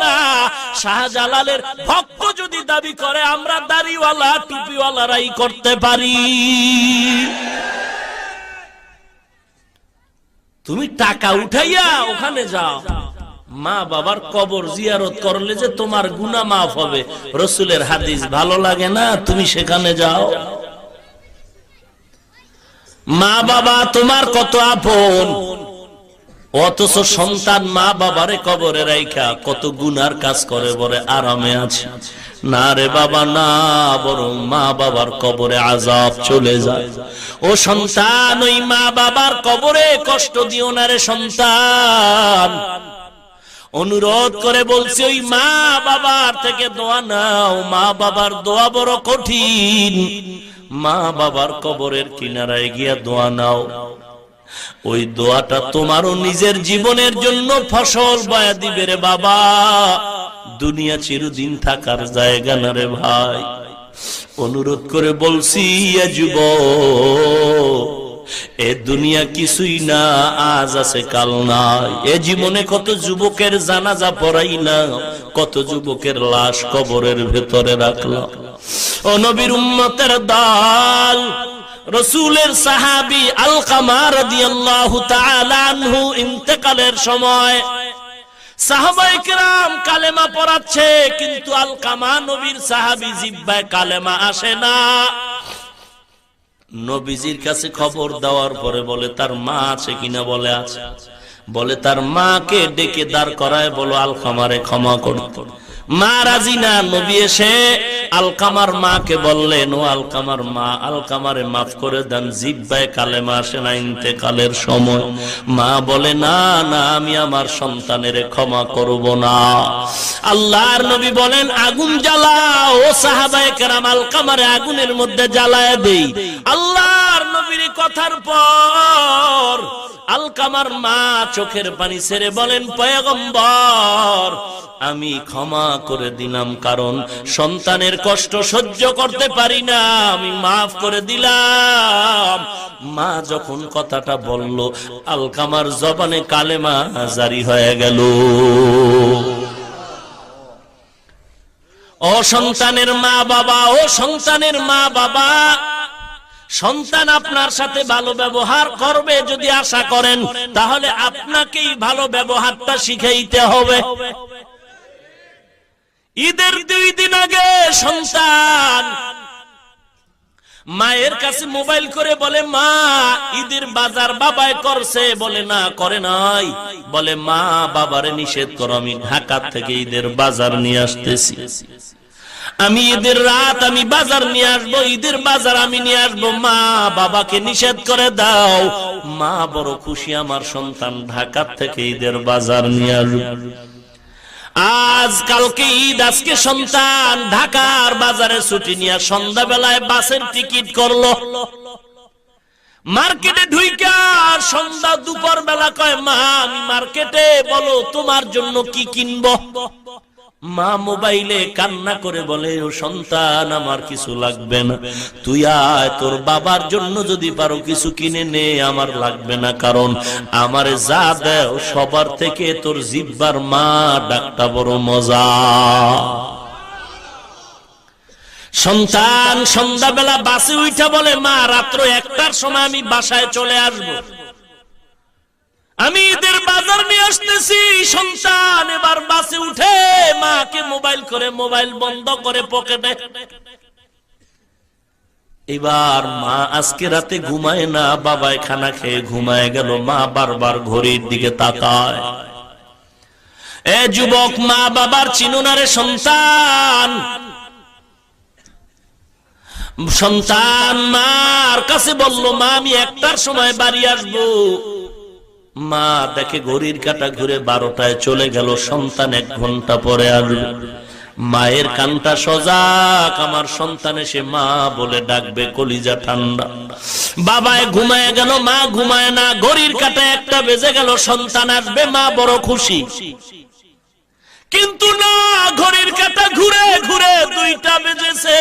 না। শাহজালালের ভক্ত যদি দাবি করে, আমরা দাড়িওয়ালা টুপিওয়ালারাই করতে পারি। তুমি টাকা উঠাইয়া ওখানে যাও, মা বাবার কবর জিয়ারত করলে যে তোমার গুনাহ মাফ হবে, রসুলের হাদিস ভালো লাগে না? তুমি সেখানে যাও। মা বাবা তোমার কত আপন, অথচ সন্তান মা বাবারে কবরে রাইখা কত গুনার কাজ করে, বলে আরামে আছে। না রে বাবা না, বরং মা বাবার কবরে আযাব চলে যায়। ও সন্তান, ওই মা বাবার কবরে কষ্ট দিও না রে সন্তান। অনুরোধ করে বলছি, ওই মা বাবার থেকে দোয়া নাও। মা বাবার দোয়া বড় কঠিন। মা বাবার কবরের কিনারায় গিয়া দোয়া নাও। ওই দোয়াটা তোমারও নিজের জীবনের জন্য ফসল বয়া দিবে রে বাবা। দুনিয়া চিরদিন থাকার জায়গা না রে ভাই। অনুরোধ করে বলছি, যুবক, এ দুনিয়া কিছুই না, আজ আছে কাল নাই। এ জীবনে কত যুবকের জানাজা পড়াই না, কত যুবকের লাশ কবরের ভেতরে রাখলাম। ও নবীর উম্মতের দল, রাসূলের সাহাবী আলকামা রাদিয়াল্লাহু তাআলা আনহু ইন্তেকালের সময় সাহাবায়ে কেরাম কালেমা পড়াচ্ছে, কিন্তু আলকামা নবীর সাহাবী জিহ্বায় কালেমা আসে না। নবীজির কাছে খবর দেওয়ার পরে বলে তার মা আছে কিনা, বলে আছে। বলে তার মাকে ডেকে দাঁড় করায় বলো আলকামারে ক্ষমা করতে। মা রাজি না। নবী এসে আলকামার মাকে বললেন, ও আলকামার মা, আলকামারে মাফ করে দেন, জিহ্বায় কালেমা আসে না ইন্তেকালের সময়। মা বলে না না, আমি আমার সন্তানের ক্ষমা করব না। আল্লাহর নবী বলেন আগুন জ্বালাও। ও সাহাবায়ে কেরাম আলকামারে আগুনের মধ্যে জ্বালায় দেই। আল্লাহর নবীর কথার পর আলকামার মা চোখের পানি ছেড়ে বলেন, পয়গম্বর আমি ক্ষমা করে দিলাম, কারণ সন্তানের কষ্ট সহ্য করতে পারি না, আমি মাফ করে দিলাম। মা যখন কথাটা বলল, আলকামার জবানে কালেমা জারি হয়ে গেল। ও সন্তানের মা বাবা, ও সন্তানের মা বাবা, সন্তান আপনার সাথে ভালো ব্যবহার করবে যদি আশা করেন, তাহলে আপনাকেই ভালো ব্যবহারটা শিখাইতে হবে। ঈদের 2 দিন আগে সন্তান মায়ের কাছে মোবাইল করে বলে, মা ঈদের বাজার বাবাই করছে। বলে না, করে নাই। বলে মা বাবারে নিষেধ করো, আমি ঢাকা থেকে ঈদের বাজার নিয়ে আসতেছি, আমি ঈদের রাত আমি বাজার নিয়ে আসবো, ঈদের বাজার আমি নিয়ে আসবো, মা বাবাকে নিষেধ করে দাও। মা বড় খুশি, আমার সন্তান ঢাকা থেকে ঈদের বাজার নিয়ে আসবে। আজ কালকে ঈদ, আজকে সন্তান ঢাকার বাজারে ছুটি নিয়ে সন্ধ্যাবেলায় বাসের টিকিট করলো। মার্কেটে ঢুইকা সন্ধ্যা দুপুর বেলা কয়, মা আমি মার্কেটে, বলো তোমার জন্য কি কিনবো। মা মোবাইলে কান্না করে বলে, ও সন্তান আমার কিছু লাগবে না, তুই আয়, তোর বাবার জন্য যদি পারো কিছু কিনে নে, আমার লাগবে না, কারণ আমারে যা দেও সবার থেকে তোর জিহ্বার মা ডাকটা বড় মজা। সন্তান সন্ধ্যাবেলা বাসে উঠা বলে, মা রাত্র 1টার সময় আমি বাসায় চলে আসবো, আমি ঈদের বাজার নিয়ে আসতেছি। সন্তান এবার বাসে উঠে মাকে মোবাইল করে, মোবাইল বন্ধ করে পকেটে। এবার মা আজকে রাতে ঘুমায় না, বাবায় খানা খেয়ে ঘুমায় গেল। মা বারবার ঘড়ির দিকে তাকায়। এ যুবক, মা বাবার চিনুনারে সন্তান। সন্তান মার কাছে বলল, মা আমি 1টার সময় বাড়ি আসবো। মা দেখে ঘড়ির কাঁটা ঘুরে 12টায় চলে গেল, সন্তান 1 ঘন্টা পরে আসবে। মায়ের কানটা সজাগ, আমার সন্তান এসে মা বলে ডাকবে, কলিজা ঠান্ডা। বাবায় ঘুমায় গেল, মা ঘুমায় না, ঘড়ির কাঁটা 1টা বেজে গেল, সন্তান আসবে, মা বড় খুশি। কিন্তু না, ঘড়ির কাঁটা ঘুরে ঘুরে 2টা বেজেছে।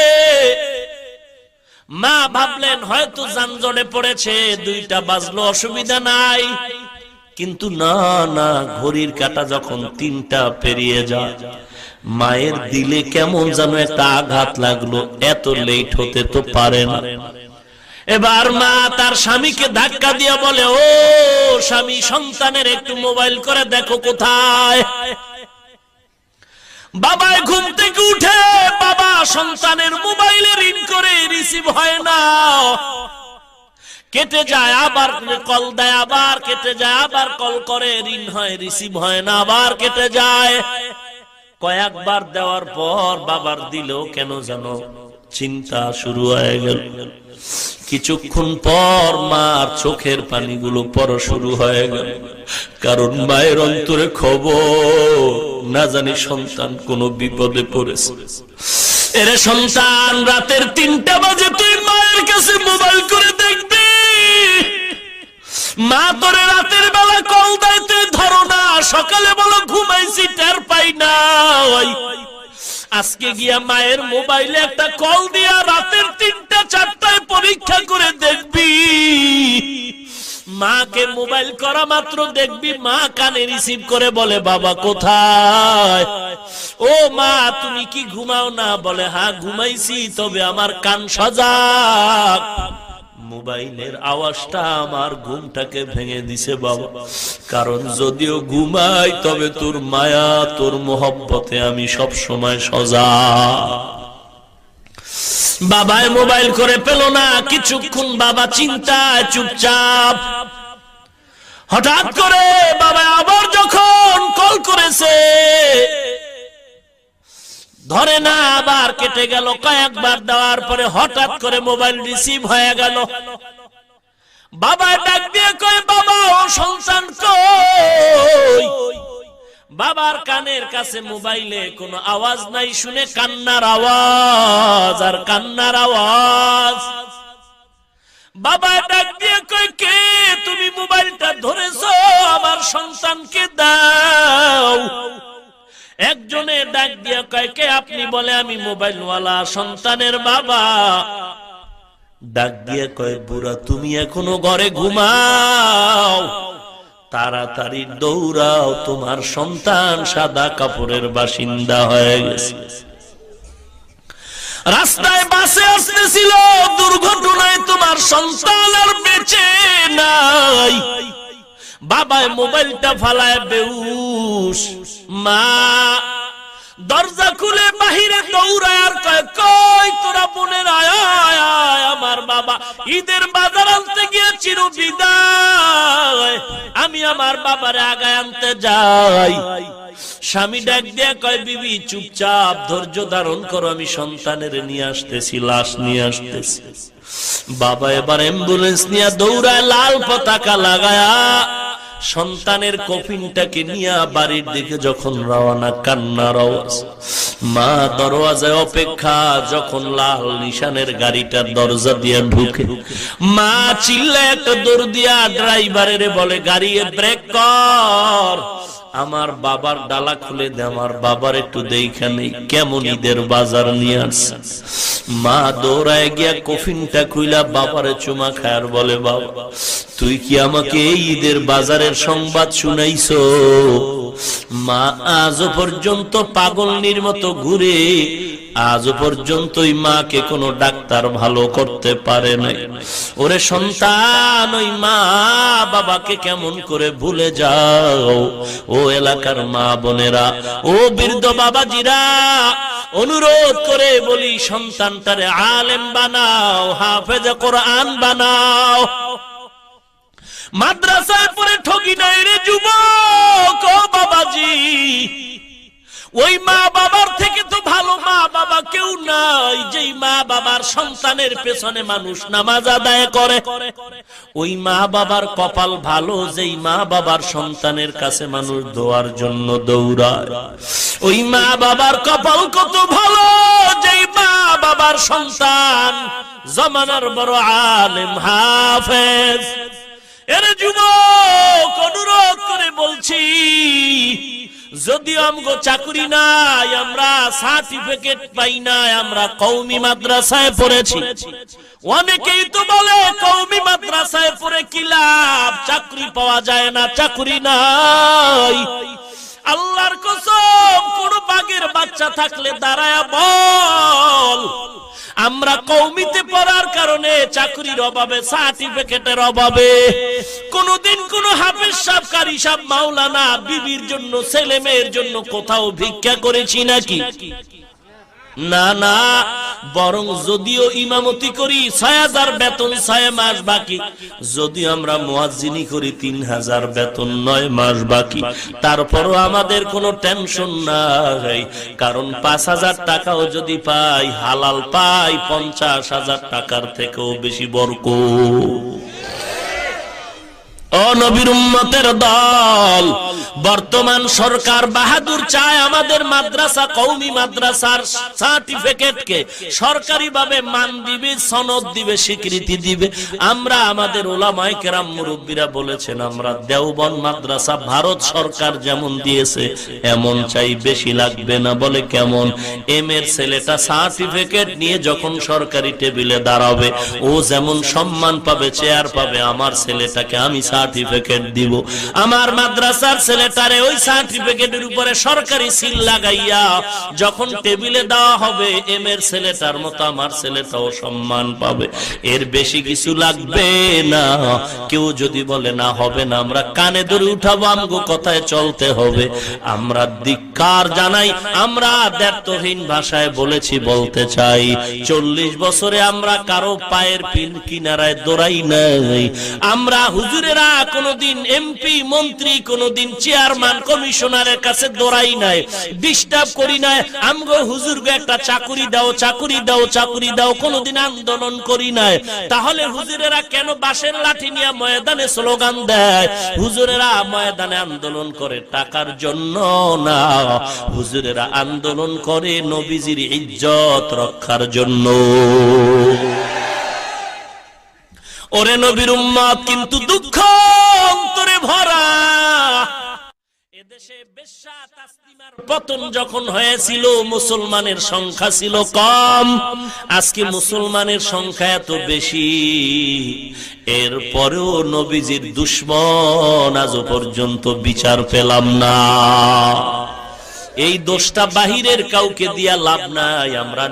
মা ভাবলেন হয়তো যানজটে পড়েছে, 2টা বাজলো, অসুবিধা নাই। কিন্তু না না, ঘড়ির কাঁটা যখন 3টা পেরিয়ে যায়, মায়ের দিলে কেমন যেন একটা আঘাত লাগলো, এত লেট হতে তো পারে না। এবার মা তার স্বামীকে ধাক্কা দিয়ে বলে, ও স্বামী, সন্তানের একটু মোবাইল করে দেখো কোথায়। বাবায় ঘুম থেকে উঠে, বাবা সন্তানের মোবাইলে রিং করে, রিসিভ হয় না, কেটে যায়, আবার কল দেয়, আবার কেটে যায়, আবার কল করে, রিং হয়, রিসিভ হয় না, আবার কেটে যায়। কয়েকবার দেওয়ার পর বাবার দিলেও কেন যেন চিন্তা শুরু হয়ে গেল। কিছুক্ষণ পর মার চোখের পানিগুলো পড়া শুরু হয়ে গেল, কারণ মায়ের অন্তরে খবর, না জানি সন্তান কোন বিপদে পড়েছে। এরে সন্তান, রাতের 3টা বাজে তুই মায়ের কাছে মোবাইল করে দেখবি, মা তোরে রাতের বেলা কল দেয়, তুই ধরো না, সকালে বলো ঘুমাইছি টের পাই না। আজকে গিয়া মায়ের মোবাইলে একটা কল দিয়া রাতের 3টা 4টায় পরীক্ষা করে দেখবি মাকে মোবাইল করা মাত্র দেখবি মা কানে রিসিভ করে বলে বাবা কোথায়, ও মা তুমি কি ঘুমাও না, বলে হ্যাঁ ঘুমাইছি তবে আমার কান সজাগ। মোবাইলের আওয়াজটা আমার ঘুমটাকে ভেঙে দিছে বাবা, কারণ যদিও ঘুমাই তবে তোর মায়া তোর মোহব্বতে আমি সব সময় সজাগ। বাবায় মোবাইল করে পেল না, কিছুক্ষণ বাবা চিন্তায় চুপচাপ। হঠাৎ করে বাবা আবার যখন কল করেছে ধরে না, আবার কেটে গেল। কয়েকবার দেওয়ার পরে হঠাৎ করে মোবাইল রিসিভ হয়ে গেল। বাবা ডাক দিয়ে কয় বাবা ও সন্তান কই? বাবার কানের কাছে মোবাইলে কোনো আওয়াজ নাই, শুনে কান্নার আওয়াজ আর কান্নার আওয়াজ। বাবা ডাক দিয়ে কয় কে তুমি মোবাইলটা ধরেছো, আমার সন্তানকে দাও। একজনে ডাক দিয়ে কয় কে আপনি, বলে আমি মোবাইলওয়ালা সন্তানের বাবা। ডাক দিয়ে কয় বুড়া তুমি এখনো ঘরে ঘুমাও, তাড়াতাড়ি দৌড়াও, তোমার সন্তান সাদা কাপড়ের বাসিন্দা হয়ে গেছে। রাস্তায় বাসে আসতেছিল, দুর্ঘটনায় তোমার সন্তান আর বেঁচে নাই। বাবায় মোবাইলটা ফালায় বেউস। মা দরজা খুলে বাহিরে দৌড়ায় আর কয় কই তোরা বোনের আয় আয় আয়, আমার বাবা ঈদের বাজার আনতে গিয়ে চির বিদায়, আমি আমার বাবারে আগায় আনতে যাই। স্বামী ডাক দিয়ে কয় বিবি চুপচাপ ধৈর্য ধারণ করো, আমি সন্তানের নিয়ে আসতেছি, লাশ নিয়ে আসতেছি। বাবা এবার অ্যাম্বুলেন্স নিয়ে দৌড়ায়, লাল পতাকা লাগায়া সন্তানের কফিনটাকে নিয়ে বাড়ির দিকে যখন রওনা, কান্নার আওয়াজ। মা দরওয়াজায় অপেক্ষা, যখন লাল নিশানের গাড়িটার দরজা দিয়ে ঢুকে মা চিল্লায় একটা দৌড় দিয়া ড্রাইভারের বলে গাড়ি ব্রেক কর, আমার বাবার ডালা খুলে দে, আমার বাবার একটু দেখে নেই কেমন ঈদের বাজার নিয়ে আসছে। মা দৌড়ায় গিয়া কফিনটা খুইলা বাবারে চুমা খায়ার বলে বাবা তুই কি আমাকে এই ঈদের বাজারের সংবাদ শুনাইছো? মা আজও পর্যন্ত পাগলনির মতো ঘুরে, আজও পর্যন্ত ওই মাকে কোনো ডাক্তার ভালো করতে পারে নাই। ওরে সন্তান, ওই মা বাবাকে কেমন করে ভুলে যাও? ও এলাকার মা বোনেরা, ও বৃদ্ধ বাবাজিরা, অনুরোধ করে বলি সন্তানটারে আলেম বানাও, হাফেজ কোরআন বানাও। মাদ্রাসায় পড়ে ঠকি নাই রে যুবক, ও বাবাজি, ওই মা বাবার থেকে তো ভালো মা বাবা কেউ নাই, যেই মা বাবার সন্তানের পেছনে মানুষ নামাজ আদায় করে। ওই মা বাবার কপাল ভালো, যেই মা বাবার সন্তানের কাছে মানুষ দোয়ার জন্য দৌড়ায়। ওই মা বাবার কপাল কত ভালো, যেই মা বাবার সন্তান জমানার বড় আলেম হাফেজ। এর যুবক অনুরোধ করে বলছি, যদিও আমগো চাকরি নাই, আমরা সার্টিফিকেট পাই নাই, আমরা কওমি মাদ্রাসায় পড়েছি। অনেকেই তো বলে কওমি মাদ্রাসায় পড়ে কি লাভ, চাকরি পাওয়া যায় না, চাকরি নাই। আল্লাহর কসম, কোন বাঘের বাচ্চা থাকলে দাঁড়ায়া বল, আমরা কওমিতে পড়ার কারণে চাকরির অভাবে, সার্টিফিকেটের অভাবে কোনদিন কোন হাফেজ সাহেব, কারি সাহেব, মাওলানা বিবির জন্য, ছেলে মেয়ের জন্য কোথাও ভিক্ষা করেছি নাকি? না না, বরং যদিও ইমামতি করি ৬০০০ বেতন ৬ মাস বাকি, যদি আমরা মুয়াজ্জিনি করি ৩০০০ বেতন ৯ মাস বাকি, তারপরও আমাদের কোনো টেনশন নাই, কারণ ৫০০০ টাকাও যদি পাই, হালাল পাই ৫০০০০ টাকার থেকেও বেশি বরকত। ও নবীর উম্মতের দল, বর্তমান সরকার বাহাদুর চায় আমাদের মাদ্রাসা, কওমি মাদ্রাসার সার্টিফিকেটকে সরকারিভাবে মান দিবে, সনদ দিবে, স্বীকৃতি দিবে। আমরা আমাদের উলামায়ে কেরাম মুরব্বিরা বলেছেন আমরা দেওবন্দ মাদ্রাসা ভারত সরকার যেমন দিয়েছে এমন চাই, বেশি লাগবে না। বলে কেমন? এম এর ছেলেটা সার্টিফিকেট নিয়ে যখন সরকারি টেবিলে দাঁড়াবে ও যেমন সম্মান পাবে, চেয়ার পাবে, আমার ছেলেটাকে আমি সার্টিফিকেট দিব। আমার মাদ্রাসার ছেলেটারে ওই সার্টিফিকেটের উপরে সরকারি সিল লাগাইয়া যখন টেবিলে দেওয়া হবে, এম এর ছেলেটার মতো আমার ছেলেটাও সম্মান পাবে। এর বেশি কিছু লাগবে না। কেউ যদি বলে না হবে না, আমরা কানে ধরে উঠাবো, আমগো কথায় চলতে হবে। আমরা ধিক্কার জানাই, আমরা দ্ব্যর্থহীন ভাষায় বলেছি, বলতে চাই 40 বছরে আমরা কারো পায়ের পিন কিনারায় দৌড়াই নাই। আমরা হুজুরেরা কোনদিন এমপি মন্ত্রী, কোনদিন চেয়ারম্যান কমিশনারের কাছে দৌড়াই নাই, ডিস্টার্ব করি নাই। আমগো হুজুরকে একটা চাকুরি দাও, চাকুরি দাও, চাকুরি দাও, কোনদিন আন্দোলন করি নাই। তাহলে হুজুরেরা কেন বাঁশের লাঠি নিয়ে ময়দানে স্লোগান দেয়? হুজুরেরা ময়দানে আন্দোলন করে টাকার জন্য না, হুজুরেরা আন্দোলন করে নবীজির ইজ্জত রক্ষার জন্য। ওরে নবীর উম্মত, কিন্তু দুঃখ অন্তরে ভরা। এদেশে বেশ্যা তাসলিমার পতন যখন হয়েছিল, মুসলমানের সংখ্যা ছিল কম। আজকে মুসলমানের সংখ্যা এত বেশি, এরপরেও নবীজির দুশমন আজও পর্যন্ত বিচার পেলাম না। এই দোষটা বাহিরের কাউকে দিয়া লাভ নাই, আমরা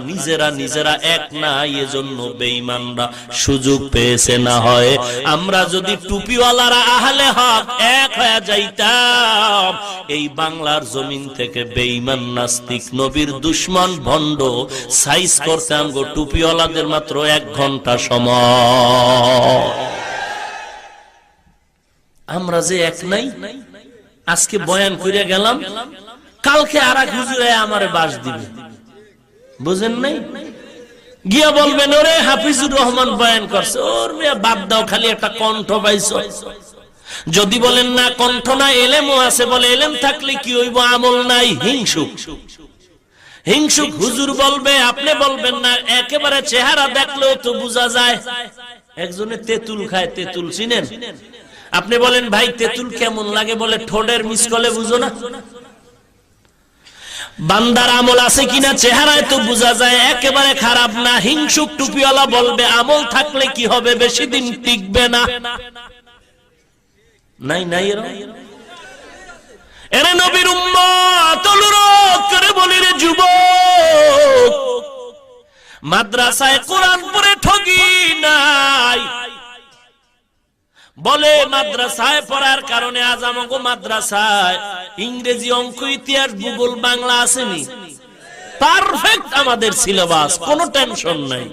নিজেরা এক নাই, এজন্য বেঈমানরা সুযোগ পেয়েছে। না হয় আমরা যদি টুপিওয়ালারা আহলে হক এক হয়ে যাইতাম, এই বাংলার জমিন থেকে বেঈমান নাস্তিক নবীর দুশমন ভণ্ড সাইজ করতাম গো টুপিওয়ালাদের মাত্র 1 ঘন্টা সময়। আমরা যে এক নাই, আজকে বয়ান করে গেলাম, কালকে আর এক হুজুরে আমারে বাস দিবে, বুঝেন নাই? গিয়া বলবেন ওরে হাফিজুর রহমান বয়ান করছে, ওর মেয়ে বাদ দাও, খালি একটা কণ্ঠ পাইছো। যদি বলেন না কণ্ঠ না, এলেমও আছে, বলে এলেম থাকলে কি হইব, আমল নাই, হিংসুক। হিংসুক হুজুর বলবে, আপনি বলবেন না, একেবারে চেহারা দেখলেও তো বোঝা যায়। একজনে তেঁতুল খায়, তেঁতুল চিনেন? আপনি বলেন ভাই তেঁতুল কেমন লাগে, বলে ঠোঁটের মিসকলে বুঝো না। বান্দার আমল আছে কিনা চেহারায় তো বোঝা যায়, একেবারে খারাপ না। হিংসুক টুপিওয়ালা বলবে আমল থাকলে কি হবে, বেশি দিন টিকবে না। নাই নাই এরে নবীর উম্মত, অনুরোধ করে বলি রে যুবক, মাদ্রাসায় কোরআন পড়ে ঠগি নাই। বলে মাদ্রাসায় পড়ার কারণে আজ আমাকে মাদ্রাসায় ইংরেজি, অঙ্ক, ইতিহাস, ভূগোল, বাংলা আসেনি। পারফেক্ট আমাদের সিলেবাস, কোনো টেনশন নাই।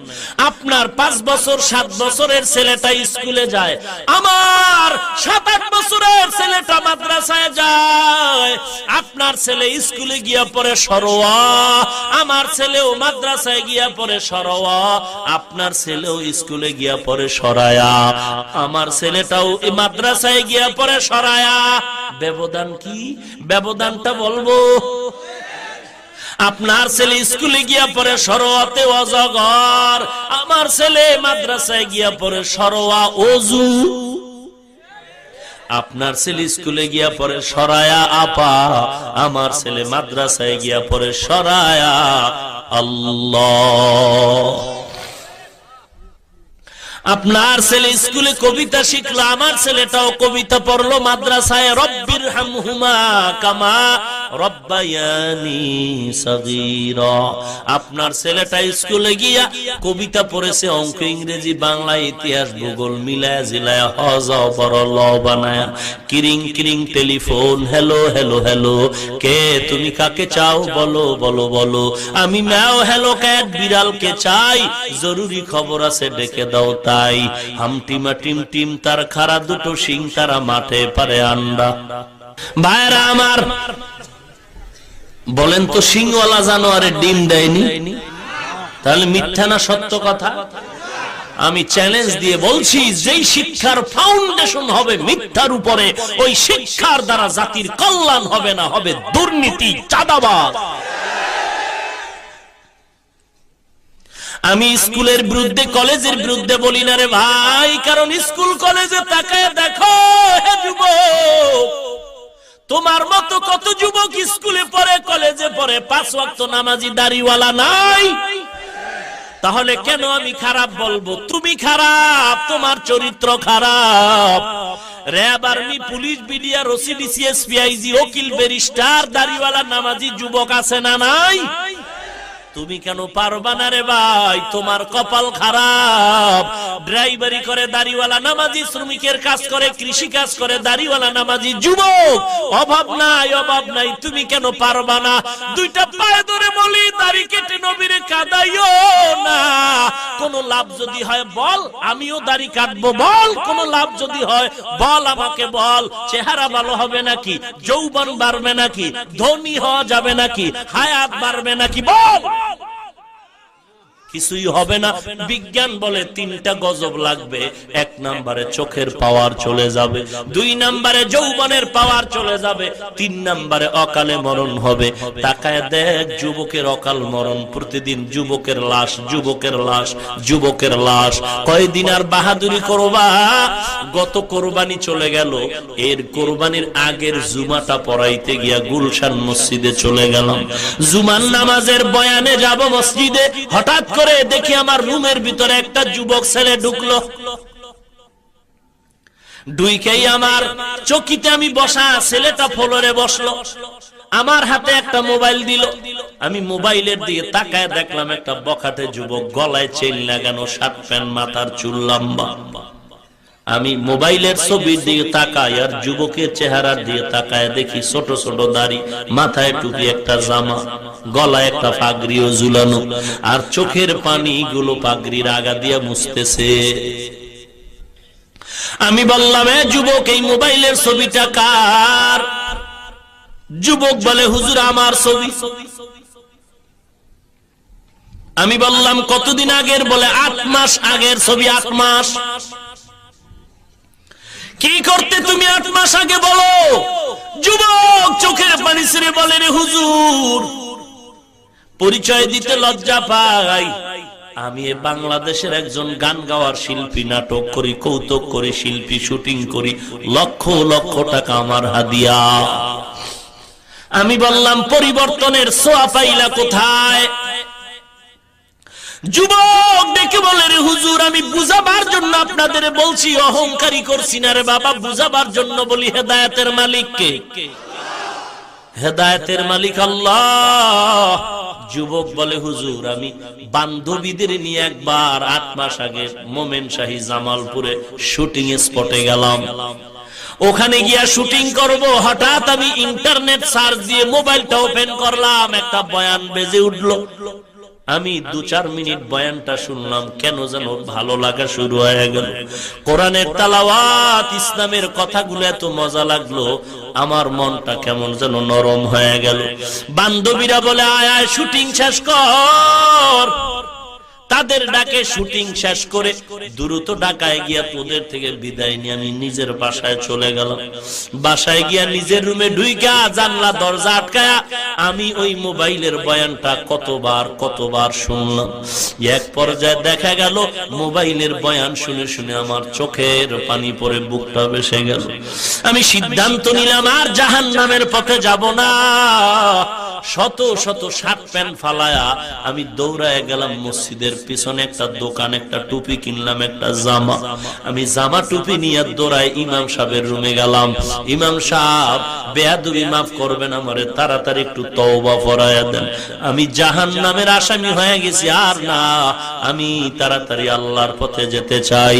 আপনার 5 বছর 7 বছরের ছেলেটা স্কুলে যায়, আমার 7-8 বছরের ছেলেটা মাদ্রাসায় যায়। আপনার ছেলে স্কুলে গিয়া পড়ে সরোয়া, আমার ছেলেও মাদ্রাসায় গিয়া পড়ে সরোয়া। আপনার ছেলেও স্কুলে গিয়া পড়ে সরায়া, আমার ছেলেটাও মাদ্রাসায় গিয়া পড়ে সরায়া। ব্যবধান কি? ব্যবধানটা বলবো। আপনার ছেলে স্কুলে গিয়া পড়ে সরোয়াতে অজগর, আমার ছেলে মাদ্রাসায় গিয়া পড়ে সরোয়া ওযু। আপনার ছেলে স্কুলে গিয়া পড়ে সরায়া আপা, আমার ছেলে মাদ্রাসায় গিয়া পড়ে সরায়া আল্লাহ। আপনার ছেলে স্কুলে কবিতা শিখলো, আমার ছেলেটাও কবিতা পড়লো মাদ্রাসায়। রব্বির হামহুমা কামা রব্বায়ানি সগীরা। আপনার ছেলেটা স্কুলে গিয়া কবিতা পড়েছে, অঙ্ক, ইংরেজি, বাংলা, ইতিহাস, ভূগোল মিলায়া জিলায়া হজা বড় বানায়া। কিরিং কিরিং টেলিফোন, হ্যালো হ্যালো হ্যালো, কে তুমি কাকে চাও, বলো বলো বলো। আমি ম্যাও হ্যালো ক্যাট, বিড়ালকে চাই, জরুরি খবর আছে ডেকে দাও। তাই হামটিমা টিম টিম, তার খাড়া দুটো শিং, তারা মাঠে পারে আন্ডা। ভাইরা আমার, বলেন তো শিংওয়ালা জানোয়ারে ডিম দেয়নি? তাহলে মিথ্যা না সত্য কথা? আমি চ্যালেঞ্জ দিয়ে বলছি, যেই শিক্ষার ফাউন্ডেশন হবে মিথ্যার উপরে, ওই শিক্ষার দ্বারা জাতির কল্যাণ হবে না, হবে দুর্নীতি, চাঁদাবাজ। আমি স্কুলের বিরুদ্ধে, কলেজের বিরুদ্ধে বলি না রে ভাই, কারণ স্কুল কলেজে তাকায় দেখো হে যুবক, তোমার মতো কত যুবক স্কুলে পড়ে, কলেজে পড়ে, 5 ওয়াক্ত নামাজি দাড়িওয়ালা নাই। তাহলে কেন আমি খারাপ বলবো? তুমি খারাপ, তোমার চরিত্র খারাপ। RAB, army, police, BDR, OC, DC, SP, IG, উকিল, ব্যারিস্টার, দাড়িওয়ালা নামাজি যুবক আছে না নাই? তুমি কেন পারবা না রে ভাই? তোমার কপাল খারাপ। ড্রাইভারি করে দাড়িওয়ালা নামাজি, শ্রমিকের কাজ করে, কৃষি কাজ করে দাড়িওয়ালা নামাজি যুবক, অভাব নাই, অভাব নাই। তুমি কেন পারবা না? দুইটা পায়ে ধরে বলি, দাড়ি কেটে নবীরে কাঁদাইও না। কোন লাভ যদি হয় বল, আমিও দাড়ি কাটবো, বল। কোন লাভ যদি হয় বল, আমাকে বল। চেহারা ভালো হবে নাকি? যৌবন বাড়বে নাকি? ধনী হওয়া যাবে নাকি? হায়াত বাড়বে নাকি? বল। কিছুই হবে না। বিজ্ঞান বলে 3টা গজব লাগবে। 1 নম্বরে চোখের পাওয়ার চলে যাবে, 2 নম্বরে যৌবনের পাওয়ার চলে যাবে, 3 নম্বরে অকালে মরণ হবে। তাকায় দেখ যুবকের অকাল মরণ, প্রতিদিন যুবকের লাশ, যুবকের লাশ, যুবকের লাশ। কয়দিন আর বাহাদুরি করবা? গত কোরবানি চলে গেল, এর কোরবানির আগের জুমাটা পড়াইতে গিয়া গুলশান মসজিদে চলে গেলাম। জুমার নামাজের বয়ানে যাব মসজিদে, হঠাৎ করে দেখি আমার রুমের ভিতরে একটা যুবক ছেলে ঢুকলো। ঢুকেই আমার চকিতে আমি বসা, ছেলেটা ফ্লোরে বসলো, আমার হাতে একটা মোবাইল দিল। আমি মোবাইলের দিকে তাকায় দেখলাম একটা বখাটে যুবক, গলায় চেইন লাগানো, শার্ট প্যান্ট, মাথার চুল লম্বা। আমি মোবাইলের ছবির দিকে তাকাই আর যুবকের চেহারার দিকে তাকায় দেখি ছোট ছোট দাড়ি, মাথায় টুপি, একটা জামা, গলায় একটা পাগড়িও ঝুলানো, আর চোখের পানি গুলো পাগড়ির আগা দিয়ে মুছতেছে। আমি বললাম, এ যুবক, এই মোবাইলের ছবিটা কার? যুবক বলে, হুজুর আমার ছবি। আমি বললাম, কতদিন আগের? বলে 8 মাস আগের ছবি। 8 মাস? কি করতে তুমি 8 মাস আগে বলো? যুবক চোখের পানি ছেড়ে বলে, রে হুজুর, পরিচয় দিতে লজ্জা পাই, আমি বাংলাদেশের একজন গান গাওয়ার শিল্পী, নাটক করি, কৌতুক করি, শিল্পী, শুটিং করি, লক্ষ লক্ষ টাকা আমার হাদিয়া। আমি বললাম, পরিবর্তনের ছোঁয়া পাইলা কোথায়? যুবক ডেকে বলে, রে হুজুর, আমি বুঝাবার জন্য আপনাদের বলছি, অহংকারী করছি না রে বাবা, বুঝাবার জন্য বলি। হেদায়েতের মালিক কে? হেদায়েতের মালিক আল্লাহ। যুবক বলে, হুজুর, আমি বান্ধবীদের নিয়ে একবার 8 মাস আগে মোমেন শাহী জামালপুরে শুটিং স্পটে গেলাম। ওখানে গিয়া শুটিং করব, হঠাৎ আমি ইন্টারনেট সার্চ দিয়ে মোবাইলটা ওপেন করলাম, একটা বয়ান বেজে উঠলো। আমি 2-4 মিনিট বয়ানটা শুনলাম, কেন যেন ভালো লাগা শুরু হয়ে গেল। কোরআনের তেলাওয়াত, ইসলামের কথাগুলো এত মজা লাগলো, আমার মনটা কেমন যেন নরম হয়ে গেল। বান্ধবীরা বলে, আয় আয় শুটিং শেষ কর। তাদের ডাকে শুটিং শেষ করে দ্রুত ঢাকায় গিয়া তোদের থেকে বিদায় নিয়ে আমি নিজের বাসায় চলে গেলাম। বাসায় গিয়া নিজের রুমে ঢুইকা জানলা দরজা আটকায়া আমি ওই মোবাইলের বয়ানটা কতবার শুনলাম। এক পর্যায়ে দেখা গেল মোবাইলের বয়ান শুনে শুনে আমার চোখের পানি পড়ে বুকটা ভেসে গেল। আমি সিদ্ধান্ত নিলাম আর জাহান্নামের পথে যাব না। শত শত শার্ট প্যান্ট ফালায়া আমি দৌড়ায় গেলাম মসজিদের পিছনে একটা দোকান, একটা টুপি কিনলাম, একটা জামা। আমি জামা টুপি নিয়ে দৌড়ায় ইমাম সাহেবের রুমে গেলাম। ইমাম সাহেব, বেয়াদবি মাফ করবেন, আমারে তাড়াতাড়ি একটু তওবা পড়ায়া দেন, আমি জাহান্নামের আসামি হয়ে গেছি, আর না, আমি তাড়াতাড়ি আল্লাহর পথে যেতে চাই।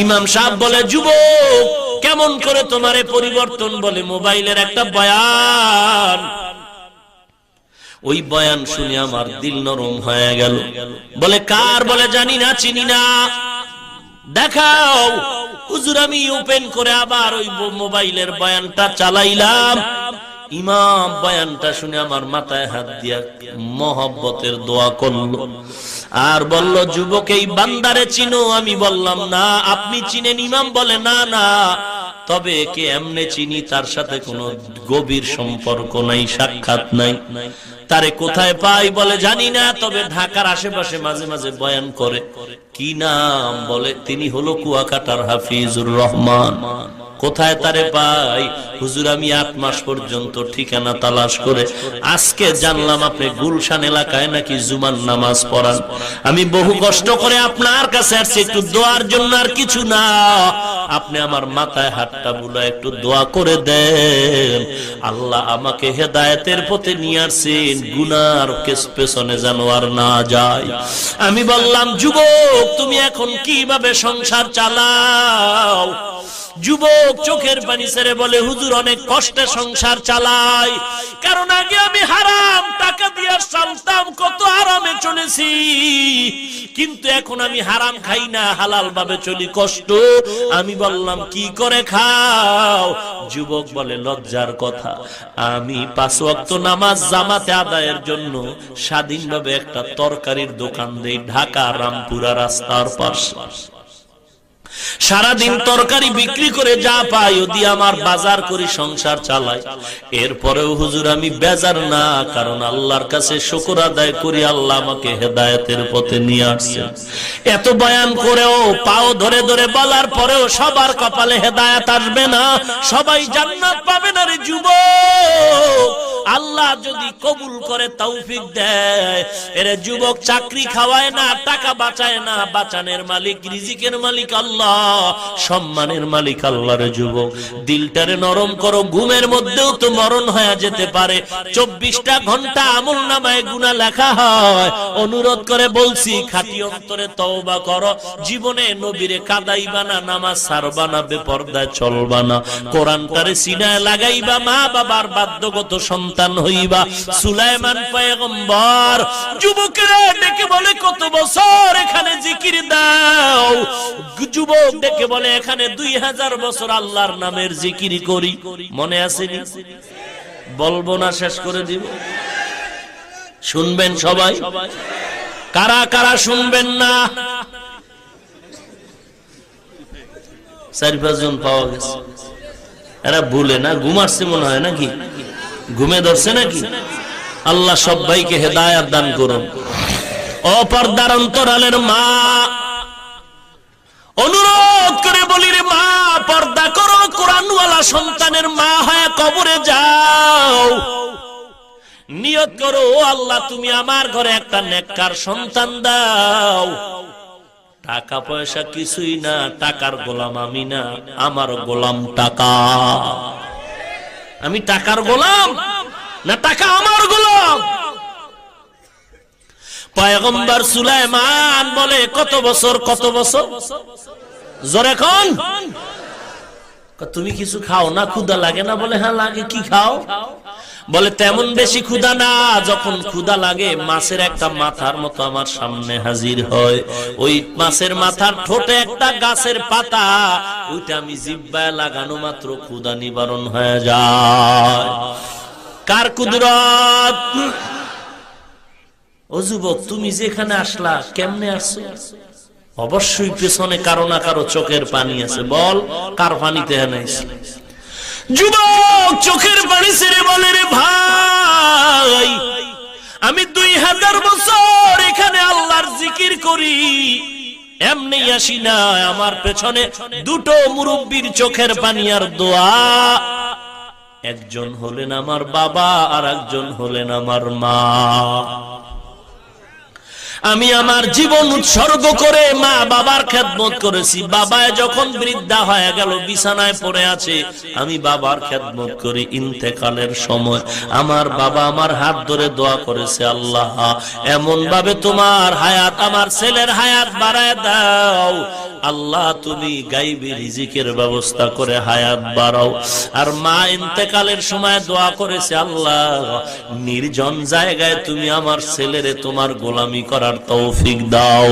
ইমাম সাহেব বলে, যুবক, কেমন করে তোমারে পরিবর্তন? বলে, মোবাইলের একটা বয়ান। ওই বয়ান শুনে আমার দিল নরম হয়ে গেল। বলে, কার? বলে, জানি না, চিনি না, দেখাও। হুজুর, আমি ওপেন করে আবার ওই মোবাইলের বয়ানটা চালাইলাম। ইমাম বয়ানটা শুনে আমার মাথায় হাত দিয়া মহব্বতের দোয়া করলো। আর বলল, যুবক এই বান্দারে চিনো? আমি বললাম না। আপনি চিনেন? ইমাম বলে, না না, তবে একে এমনে চিনি, তার সাথে কোনো গভীর সম্পর্ক নাই, সাক্ষাৎ নাই। তারে কোথায় পাই? বলে জানি না, তবে ঢাকার আশেপাশে মাঝে মাঝে বয়ান করে। কি নাম? বলে তিনি হলো কুয়াকাটার হাফিজুর রহমান। কোথায় তারে পাই? হুজুর আমি 8 মাস পর্যন্ত ঠিকানা তালাশ করে আজকে জানলাম আপনি গুলশান এলাকায় নাকি জুমার নামাজ পড়ান। আমি বহু কষ্ট করে আপনার কাছে আসছি একটু দোয়ার জন্য, আর কিছু না। আপনি আমার মাথায় হাতটা বুলা একটু দোয়া করে দেন, আল্লাহ আমাকে হেদায়েতের পথে নিয়ে আসেন, গুনার পেছনে যেন আর না যায়। আমি বললাম, যুবক তুমি এখন কিভাবে সংসার চালাও? যুবক চোখের পানি ছেড়ে বলে, হুজুর অনেক কষ্টে সংসার চালাই, কারণ আগে আমি হারাম টাকা দিয়ে চলতাম, কত আরামে চলেছি, কিন্তু এখন আমি হারাম খাই না, হালাল ভাবে চলি, কষ্ট। আমি বললাম, কি করে খাও? যুবক বলে, লজ্জার কথা, আমি 5 ওয়াক্ত নামাজ জামাতে আদায়ের জন্য স্বাধীনভাবে একটা তরকারির দোকান দেই ঢাকা রামপুরা রাস্তার পাশে। সারাদিন তরকারি বিক্রি করে যা পাই ও দিয়ে আমার বাজার করি, সংসার চালাই। এরপরেও হুজুর আমি বেজার না, কারণ আল্লাহর কাছে শুকর আদায় করি, আল্লাহ আমাকে হেদায়েতের পথে নিয়ে আসছেন। এত বয়ান করেও, পাও ধরে ধরে বলার পরেও সবার কপালে হেদায়েত আসবে না, সবাই জান্নাত পাবে না রে যুবক। আল্লাহ যদি কবুল করে তৌফিক দেয়, এরে যুবক চাকরি খাওয়ায় না, টাকা বাঁচায় না, বাঁচানের মালিক রিজিকের মালিক আল্লাহ, সম্মানের মালিক আল্লাহ। রে যুবক দিলটারে নরম করো, ঘুমের মধ্যেও তো মরণ হয়ে যেতে পারে, 24টা ঘন্টা আমলনামায় গুনাহ লেখা হয়। অনুরোধ করে বলছি, খাঁটি অন্তরে তওবা করো, জীবনে নবীরে কাদাইবা না, নামাজ ছাড়বা না, বেপরদায় চলবা না, কোরআনটারে সিনায় লাগাইবা, মা বাবার বাধ্যগত সন্তান হইবা। সুলাইমান পয়গম্বর যুবকরা ডেকে বলে, কত বছর এখানে জিকির দাও? যুবক ডেকে বলে, এখানে 2000 বছর আল্লাহর নামের জিকির করি। মনে আসেনি? বলবো না, শেষ করে দিব। শুনবেন সবাই? কারা কারা শুনবেন না? 4-5 জন পাওয়া গেছে। এরা ভুলে না, ঘুমাচ্ছে মনে হয় নাকি? ঘুমে ধরছে নাকি? আল্লাহ সবাইকে হেদায়েত দান করুন। অপর্দার অন্তরালের মা, অনুরোধ করে বলি রে মা, পর্দা করো, কোরআনওয়ালা সন্তানের মা হয়ে কবরে যাও। নিয়ত করো, আল্লাহ তুমি আমার ঘরে একটা নেককার সন্তান দাও। টাকা পয়সা কিছুই না, টাকার গোলাম আমি না, আমার গোলাম টাকা। আমি টাকার গোলাম না, টাকা আমার গোলাম। পয়গম্বর সুলাইমান বলে, কত বছর? কত বছর? জোরে কোন? তুমি কিছু খাও না? ক্ষুধা লাগে না? বলে হ্যাঁ লাগে। কি খাও? বলে তেমন বেশি ক্ষুধা না, যখন ক্ষুধা লাগে মাছের একটা মাথার মতো আমার সামনে হাজির হয়, ওই মাছের মাথার ঠোঁটে একটা গাছের পাতা, ওইটা আমি জিহ্বায় লাগানো মাত্র ক্ষুধা নিবারণ হয়ে যায়। কার কুদরত? ও যুবক তুমি যেখানে আসলা, কেমনে আসছো? অবশ্যই পেছনে কারো না কারো চোখের পানি আছে। বল, কার পানিতে এনেছে? যুবক চোখের পানি ছেড়ে বলে, রে ভাই আমি 2000 বছর এখানে আল্লাহর জিকির করি, এমনি আসি না, আমার পেছনে 2টো মুরব্বির চোখের পানি আর দোয়া। একজন হলেন আমার বাবা, আর একজন হলেন আমার মা। আমি আমার জীবন উৎসর্গ করে মা বাবার খেদমত করেছি। বাবায় যখন বৃদ্ধা হয়ে গেল, বিছানায় পড়ে আছে, আমি বাবার খেদমত করি। ইন্তেকালের সময় আমার বাবা আমার হাত ধরে দোয়া করেছে, আল্লাহ এমন ভাবে তোমার হায়াত, আমার ছেলের হায়াত বাড়ায় দাও। আল্লাহ তুমি গাইবি রিজিকের ব্যবস্থা করে হায়াত বাড়াও। আর মা ইন্তেকালের সময় দোয়া করেছে, আল্লাহ নির্জন জায়গায় তুমি আমার ছেলেরে তোমার গোলামি করার তৌফিক দাও।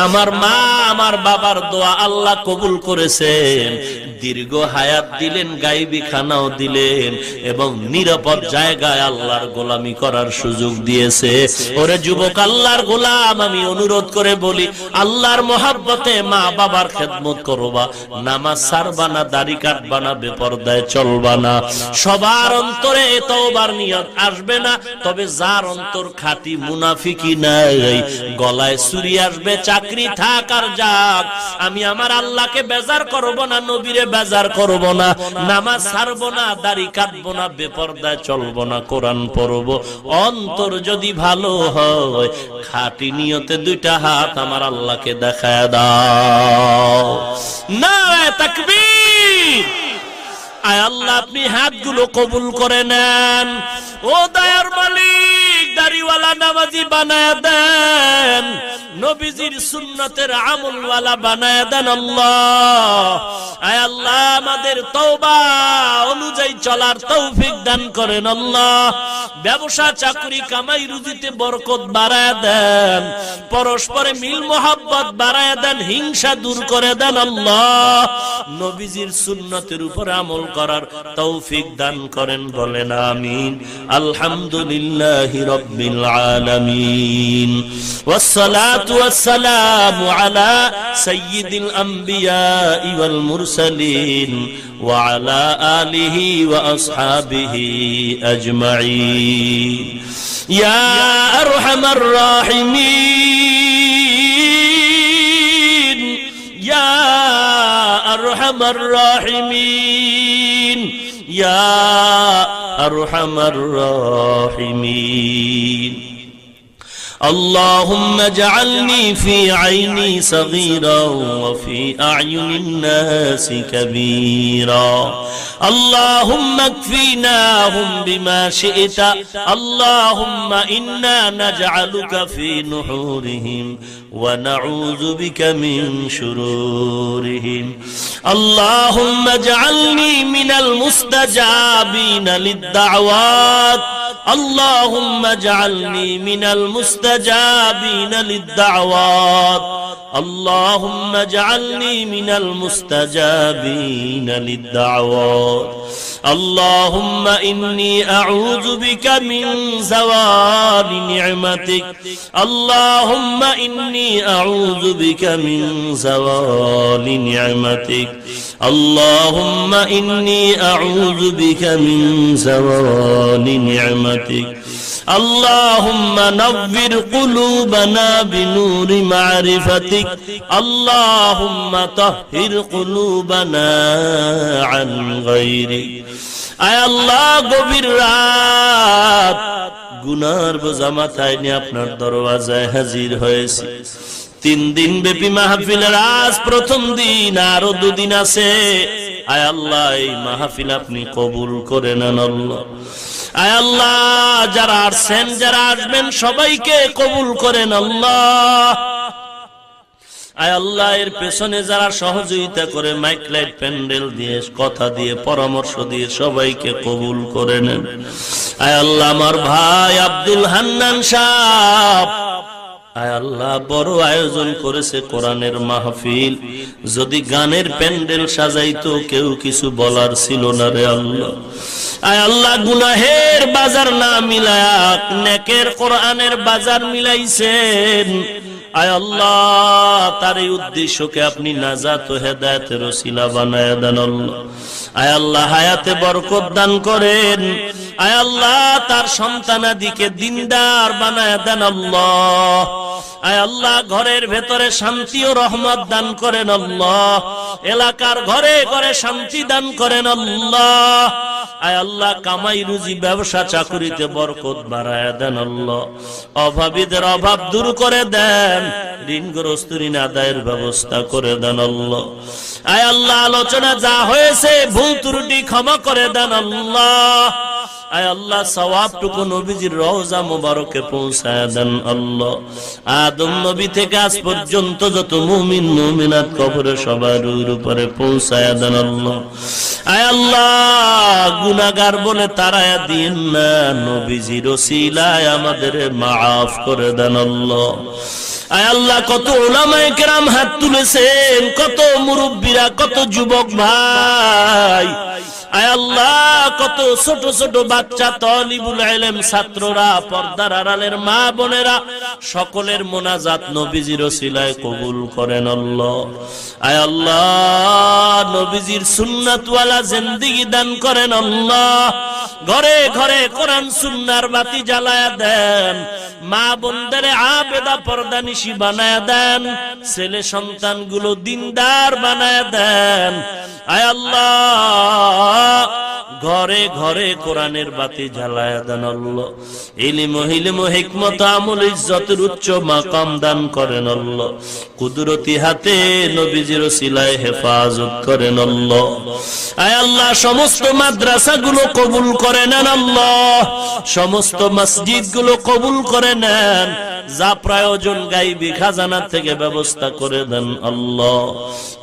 আমার মা আমার বাবার দোয়া আল্লাহ কবুল করেছেন। দীর্ঘ হায়াত দিলেন, গায়বী খানাও দিলেন এবং নিরাপদ জায়গায় আল্লাহর গোলামি করার সুযোগ দিয়েছে। ওরে যুবক, আল্লাহর গোলাম, আমি অনুরোধ করে বলি, আল্লাহর মহব্বতে মা বাবার খেদমত করবা, নামাজ ছাড়বা না, দাড়ি কাটবা না, বেপরদায় চলবা না। সবার অন্তরে তওবার নিয়ত আসবে না, তবে যার অন্তর খাঁটি মুনাফিকি নাই, গলায় ছুরি আসবে, চাকরি থাক আর যাক, আমি আমার আল্লাহকে বেজার করব না, নবীরে বেজার করব না, নামাজ ছাড়ব না, দাড়ি কাটবো না, বেপরদায় চলবো না, কোরআন পড়ব। অন্তর যদি ভালো হয়, খাঁটি নিয়তে দুইটা হাত আমার আল্লাহকে দেখায় দাও। নারে তাকবীর। আয় আল্লাহ, আপনি হাতগুলো কবুল করে নেন। ও দয়ার মালিক, দাড়িওয়ালা নামাজি বানায় দেন, নবীজির সুন্নতের আমলওয়ালা বানায় দেন আল্লাহ। আয় আল্লাহ, আমাদের তওবা অনুযায়ী চলার তৌফিক দান করেন আল্লাহ। ব্যবসা চাকরি কামাই রুজিতে বরকত বাড়ায় দেন, পরস্পরে মিল মোহাব্বত বাড়ায় দেন, হিংসা দূর করে দেন আল্লাহ। নবীজির সুন্নতের উপর আমল করার তৌফিক দান করেন, বলেন আমিন। আলহামদুলিল্লাহি রাব্বিল আলামিন, ওয়াসসালাতু ওয়াসসালামু আলা সাইয়্যিদিল আম্বিয়া ওয়াল মুরসালিন ওয়া আলা আলিহি ওয়া আসহাবিহি আজমাইন। ইয়া আরহামার রাহিমিন, ইয়া আরহামার রাহিমিন, ইয়া আরহামার রাহিমিন। اللهم اجعلني في عيني صغيرا وفي أعين الناس كبيرا. اللهم اكفيناهم بما شئت. اللهم إنا نجعلك في نحورهم ونعوذ بك من شرورهم. اللهم اجعلني من المستجابين للدعوات. اللهم اجعلني من المستجابين للدعوات. اللهم اجعلني من المستجابين للدعوات. اللهم إني أعوذ بك من زوال نعمتك. اللهم إني أعوذ بك من زوال نعمتك. اللهم إني أعوذ بك من زوال نعمتك. اللهم نور قلوبنا بنور معرفتك. اللهم طهر قلوبنا عن غيرك. আয় আল্লাহ, গভীর রাত, গুনার বোঝা মাথায় নিয়ে আপনার দরওয়াজায় হাজির হয়েছি। 3 দিন ব্যাপী মাহফিলের আজ প্রথম দিন, আরো 2 দিন আছে। আয় আল্লাহ, এই মাহফিল আপনি কবুল করে নেন আল্লাহ। আয় আল্লাহ, যারা আসছেন, যারা আসবেন, সবাইকে কবুল করেন আল্লাহ। আয় আল্লাহ, এর পেছনে যারা সহযোগিতা করে, মাইক লাইট প্যান্ডেল দিয়ে, কথা দিয়ে, পরামর্শ দিয়ে, সবাইকে কবুল করে নেন। আয় আল্লাহ, আমার ভাই আব্দুল হান্নান সাহেব, আয় আল্লাহ, বড় আয়োজন করেছে কোরআনের মাহফিল। যদি গানের প্যান্ডেল সাজাইতো, কেউ কিছু বলার ছিল না রে আল্লাহ। আয় আল্লাহ, গুনাহের বাজার না মিলায়া নেকের কোরআনের বাজার মিলাইছেন। আয় আল্লাহ, তার এই উদ্দেশ্যকে আপনি নাজাত ও হেদায়েতের ওসিলা বানায়া দেন আল্লাহ। আয় আল্লাহ, হায়াতে বরকত দান করেন। আয় আল্লাহ, তার সন্তানাদিকে দিনদার বানায়া দেন আল্লাহ। আয় আল্লাহ, ঘরের ভেতরে শান্তি ও রহমত দান করেন আল্লাহ। এলাকার ঘরে ঘরে শান্তি দান করেন আল্লাহ। আয় আল্লাহ, কামাই রুজি, ব্যবসা চাকরিতে বরকত বাড়ায়া দেন আল্লাহ। অভাবীদের অভাব দূর করে দেন, ঋণগ্রস্ত ঋণ আদায়ের ব্যবস্থা করে দেন আল্লাহ। আয় আল্লাহ, আলোচনা যা হয়েছে, ভুল ত্রুটি ক্ষমা করে দেন আল্লাহ। আয় আল্লাহ, সওয়াবটুকু নবীজির রওজা মুবারকে পৌঁছায় দেন আল্লাহ। আদম নবী থেকে আজ পর্যন্ত যত মুমিন মুমিনাত কবরে সবার উপরে পৌঁছায় দেন আল্লাহ। আয় আল্লাহ, গুনাহগার বলে তারায়া দিন না, নবীজির ওসিলায় আমাদের মাফ করে দেন আল্লাহ। আয় আল্লাহ কত উলামায়ে কেরাম হাত তুলেছেন, কত মুরব্বীরা, কত যুবক ভাই, আয় আল্লাহ কত ছোট ছোট বাচ্চা, তালিবুল ইলম, ছাত্ররা, পর্দার আড়ালের মা বোনেরা, সকলের মোনাজাত নবীজির ওসিলায় কবুল করেন আল্লাহ। আয় আল্লাহ নবীজির সুন্নাতওয়ালা জিন্দেগি দান করেন আল্লাহ। ঘরে ঘরে কোরআন সুন্নাহর বাতি জ্বালায়া দেন, মা বোনদের আবেদা পর্দানিশী বানায়া দেন, ছেলে সন্তানগুলো দিনদার বানায়া দেন। আয় আল্লাহ ঘরে ঘরে কোরআনের বাতি জ্বালায়া দেন আল্লাহ। ইলম হিকমত আমল ইজ্জতের উচ্চ মাকাম দান করেন আল্লাহ। কুদরতি হাতে নবীজির ওসিলায় হেফাজত করেন আল্লাহ। আয় আল্লাহ সমস্ত মাদ্রাসাগুলো কবুল করে নেন আল্লাহ, সমস্ত মসজিদগুলো কবুল করে নেন, যা প্রয়োজন গায়বী খাজানা থেকে ব্যবস্থা করে দেন আল্লাহ।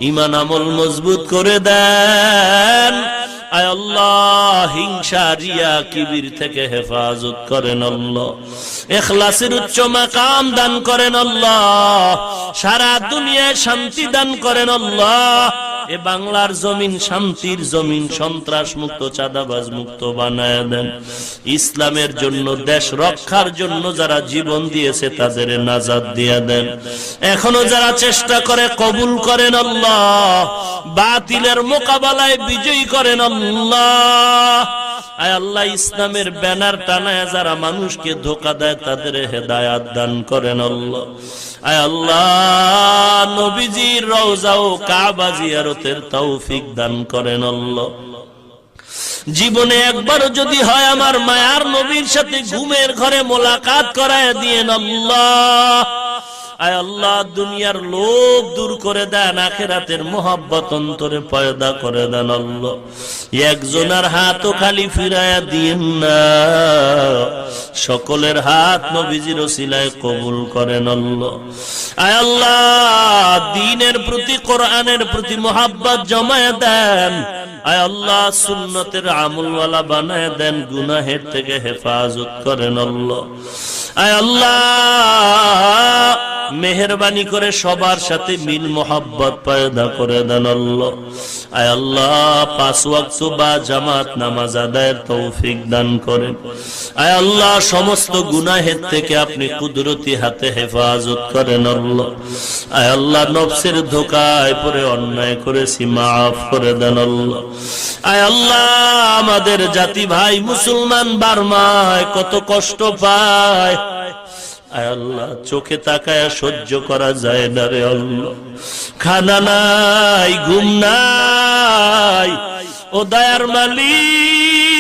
ঈমান আমল মজবুত করে দেন। আয় আল্লাহ হিংসা রিয়া কিবির থেকে হেফাজত করেন আল্লাহ। ইখলাসের উচ্চ মাকাম দান করেন আল্লাহ। সারা দুনিয়ায় শান্তি দান করেন আল্লাহ। এ বাংলার জমিন শান্তির জমিন, সন্ত্রাস মুক্ত, চাঁদাবাজ মুক্ত বানায় দেন। ইসলামের জন্য, দেশ রক্ষার জন্য যারা জীবন দিয়েছে তাদের নাজাত দিয়ে দেন। এখনো যারা চেষ্টা করে কবুল করেন আল্লাহ। বাতিলের মোকাবেলায় বিজয়ী করেন আল্লাহ। আয় আল্লাহ ইসলামের ব্যানার টানায় যারা মানুষকে ধোঁকা দেয় তাদের হেদায়াত দান করেন আল্লাহ। আয় আল্লাহ নবীজির রওজা ও কাবা জিয়ারতের তৌফিক দান করেন আল্লাহ। জীবনে একবারও যদি হয় আমার মায়ার নবীর সাথে ঘুমের ঘরে মোলাকাত করায় দিয়েন আল্লাহ। আয় আল্লাহ দুনিয়ার লোভ দূর করে দেন, আখিরাতের মোহাব্বত অন্তরে পয়দা করে দেন আল্লাহ। একজনের হাতও খালি ফিরায়া দিয়েন না, সকলের হাত নবীজির ওসিলায় কবুল করেন আল্লাহ। আয় আল্লাহ দ্বীনের প্রতি, কোরআনের প্রতি মোহাব্বত জমায়ে দেন। আয় আল্লাহ সুন্নতের আমলওয়ালা বানায় দেন, গুনাহের থেকে হেফাজত করেন আল্লাহ। আয় আল্লাহ মেহেরবানি করে সবার সাথে মিল মোহাব্বত পয়দা করে দেন আল্লাহ। আয় আল্লাহ 5 ওয়াক্ত বা জামাত নামাজ আদায়ের তৌফিক দান করেন। আয় আল্লাহ সমস্ত গুনাহের থেকে আপনি কুদরতি হাতে হেফাজত করেন আল্লাহ। আয় আল্লাহ নফসের ধোঁকায় পড়ে অন্যায় করেছি, মাফ করে দেন আল্লাহ। আয় আল্লাহ আমাদের জাতি ভাই মুসলমান বার্মায় কত কষ্ট পায়, আয় আল্লাহ চোখে তাকায় সহ্য করা যায় না রে আল্লাহ। খানা নাই, ঘুম নাই, ও দয়ার মালিক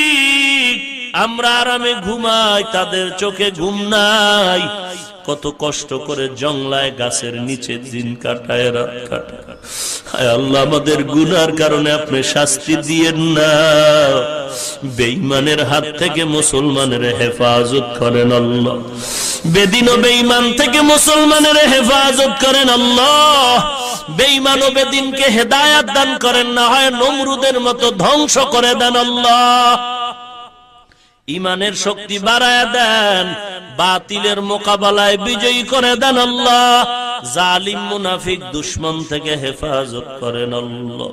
আমরা আরামে ঘুমাই, তাদের চোখে ঘুম নাই। কত কষ্ট করে জংলায় গাছের নিচে দিন কাটায়, রাত কাটায়। হায় আল্লাহ আমাদের গুনার কারণে আপনি শাস্তি দিয়েন না। বেঈমানের হাত থেকে মুসলমানের হেফাজত করেন আল্লাহ। বেদিন ও বেঈমান থেকে মুসলমানের হেফাজত করেন আল্লাহ। বেঈমান ও বেদিনকে হেদায়াত দান করেন, না হয় নমরুদের মতো ধ্বংস করে দেন আল্লাহ। ঈমানের শক্তি বাড়ায় দেন, বাতিলের মোকাবেলায় বিজয়ী করে দেন আল্লাহ। জালিম মুনাফিক দুশমন থেকে হেফাজত করেন আল্লাহ।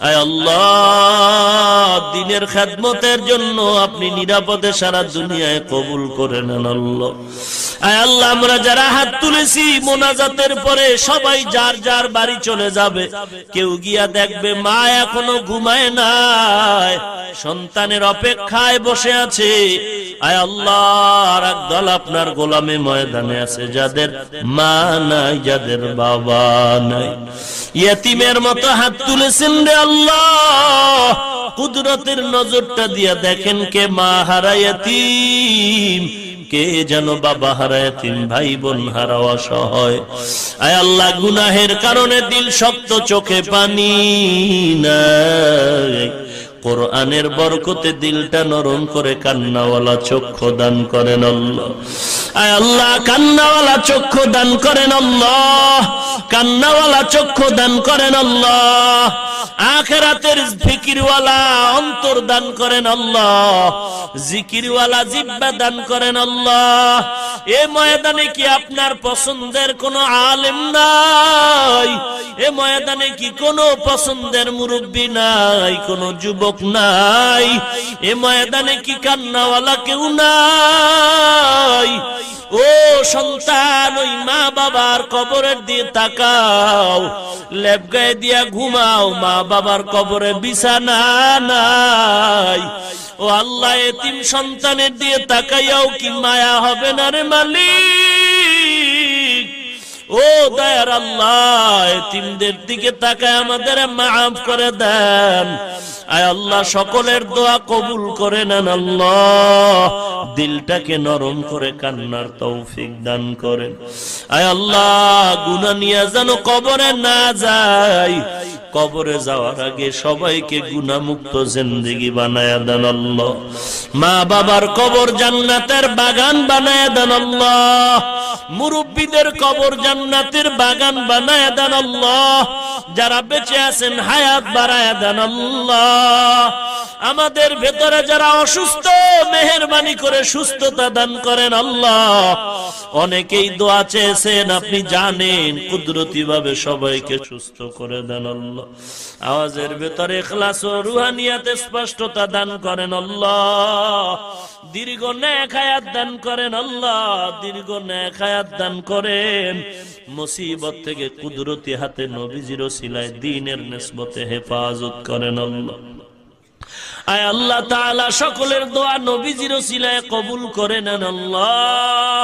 আয় আল্লাহ দ্বীনের খেদমতের জন্য আপনি নিরাপদে সারা দুনিয়ায় কবুল করে নেন আল্লাহ। আয় আল্লাহ আমরা যারা হাত তুলেছি মোনাজাতের পরে সবাই যার যার বাড়ি চলে যাবে। কেউ গিয়া দেখবে মা এখনো ঘুমায় নাই, সন্তানের অপেক্ষায় বসে আছে। আয় আল্লাহ আর একদল আপনার গোলামে ময়দানে আছে যাদের মা নাই, যাদের বাবা নাই, ইয়েতিমের মতো হাত তুলেছেন রে আল্লাহ। কুদরতের নজরটা দিয়া দেখেন কে মা হারা ইয়েতিম, কে যেন বাবা হারা ইয়েতিম, ভাই বোন হারা অসহায়। আয় আল্লাহ গুনাহের কারণে দিল শক্ত, চোখে পানি নাই, কোরআনের বরকতে দিলটা নরম করে কান্নাওয়ালা চক্ষু দান করেন আল্লাহ। আয় আল্লাহ, কান্নাওয়ালা চক্ষু দান করেন আল্লাহ, কান্নাওয়ালা চক্ষু দান করেন আল্লাহ। আখিরাতের ফিকিরওয়ালা অন্তর দান করেন আল্লাহ, জিকিরওয়ালা জিহ্বা দান করেন আল্লাহ। এ ময়দানে কি আপনার পছন্দের কোনো আলেম নাই? এ ময়দানে কি কোনো পছন্দের মুরব্বী নাই, কোনো যুবক নাই? এ ময়দানে কি কান্নাওয়ালা কেউ নাই? ও সন্তান, ওই মা বাবার কবরের দিয়ে তাকাও, লেপ গায়ে দিয়া ঘুমাও, মা বাবার কবরে বিছানা নাই। ও আল্লাহ, এতিম সন্তানের দিয়ে তাকাইয়াও কি মায়া হবে না রে মালিক? ও দয়ার আল্লাহ, এতিমদের দিকে তাকায় আমাদের মাফ করে দেন। আয় আল্লাহ, সকলের দোয়া কবুল করে নেন আল্লাহ, দিলটাকে নরম করে কান্নার তৌফিক দান করেন। আয় আল্লাহ, গুনাহ নিয়ে যেন কবরে না যাই, কবরে যাওয়ার আগে সবাইকে গুনাহমুক্ত জিন্দেগি বানায়া দেন আল্লাহ। মা বাবার কবর জান্নাতের বাগান বানায়া দেন আল্লাহ, মুরব্বীদের কবর জান্নাতের বাগান বানায়া দেন আল্লাহ। যারা বেঁচে আছেন হায়াত বাড়ায়া দেন আল্লাহ। আমাদের ভেতরে যারা অসুস্থ, মেহেরবানি করে সুস্থতা দান করেন আল্লাহ। অনেকেই দোয়া চেয়েছেন, আপনি জানেন, কুদরতি ভাবে সবাইকে সুস্থ করে দেন আল্লাহ। আওয়াজের ভেতরে ইখলাস ও রুহানিয়াতে স্পষ্টতা দান করেন আল্লাহ। দীর্ঘ নেক হায়াত দান করেন আল্লাহ, দীর্ঘ নেক হায়াত দান করেন। মুসিবত থেকে কুদরতি হাতে নবীজির ওসিলায় দ্বীনের নিসবতে হেফাজত করেন আল্লাহ। আয় আল্লাহ তাআলা, সকলের দোয়া নবীজির ওসিলায় কবুল করে নেন আল্লাহ।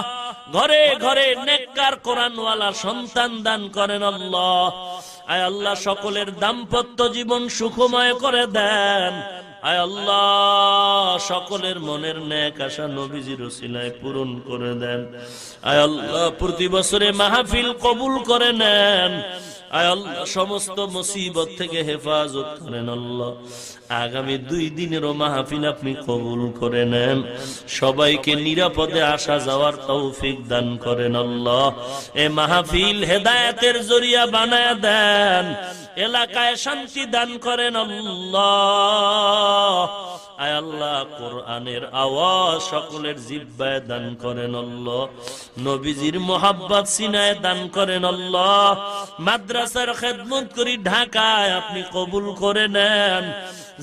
ঘরে ঘরে নেককার কোরআনওয়ালা সন্তান দান করেন আল্লাহ। আয় আল্লাহ, সকলের দাম্পত্য জীবন সুখময় করে দেন। আয় আল্লাহ, সকলের মনের নেক আশা নবীজির ওসিলায় পূরণ করে দেন। আয় আল্লাহ, প্রতি বছরে মাহফিল কবুল করে নেন। আয় আল্লাহ, সমস্ত মুসিবত থেকে হেফাজত করেন আল্লাহ। আগামী 2 দিনেরও মাহফিল আপনি কবুল করে নেন। সবাইকে নিরাপদে আসা যাওয়ার তৌফিক দান করেন আল্লাহ। এ মাহফিল হেদায়েতের জরিয়া বানায়া দেন। এলাকায় শান্তি দান করেন আল্লাহ। আয় আল্লাহ, কোরআনের আওয়াজ সকলের জিহ্বায় দান করেন আল্লাহ। নবীজির মোহাব্বত সিনায় দান করেন আল্লাহ। মাদ্রাসার খেদমত করি ঢাকায় আপনি কবুল করে নেন।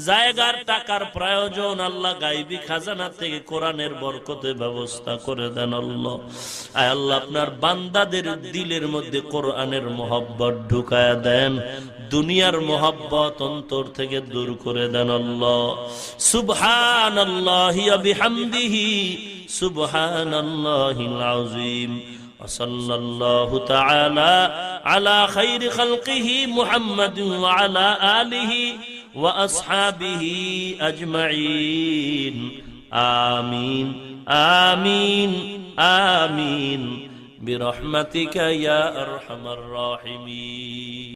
জায়গার টাকার প্রয়োজন আল্লাহ, গায়বী খাজানা থেকে কোরআনের বরকতে ব্যবস্থা করে দেন আল্লাহ। আয় আল্লাহ, আপনার বান্দাদের দিলের মধ্যে কোরআনের মোহাব্বত ঢুকায়া দেন। দুনিয়ার মোহাব্বত অন্তর থেকে দূর করে দেন আল্লাহ। সুবহানাল্লাহি ওয়া বিহামদিহি, সুবহানাল্লাহিল আযীম। সাল্লাল্লাহু তাআলা আলা খায়রি খালকিহি মুহাম্মাদিন ওয়া আলা আলিহি ওয়া আসহাবিহি আজমাইন। আমিন আমিন আমিন বিরহমাতিকা ইয়া আরহামার রাহিমিন।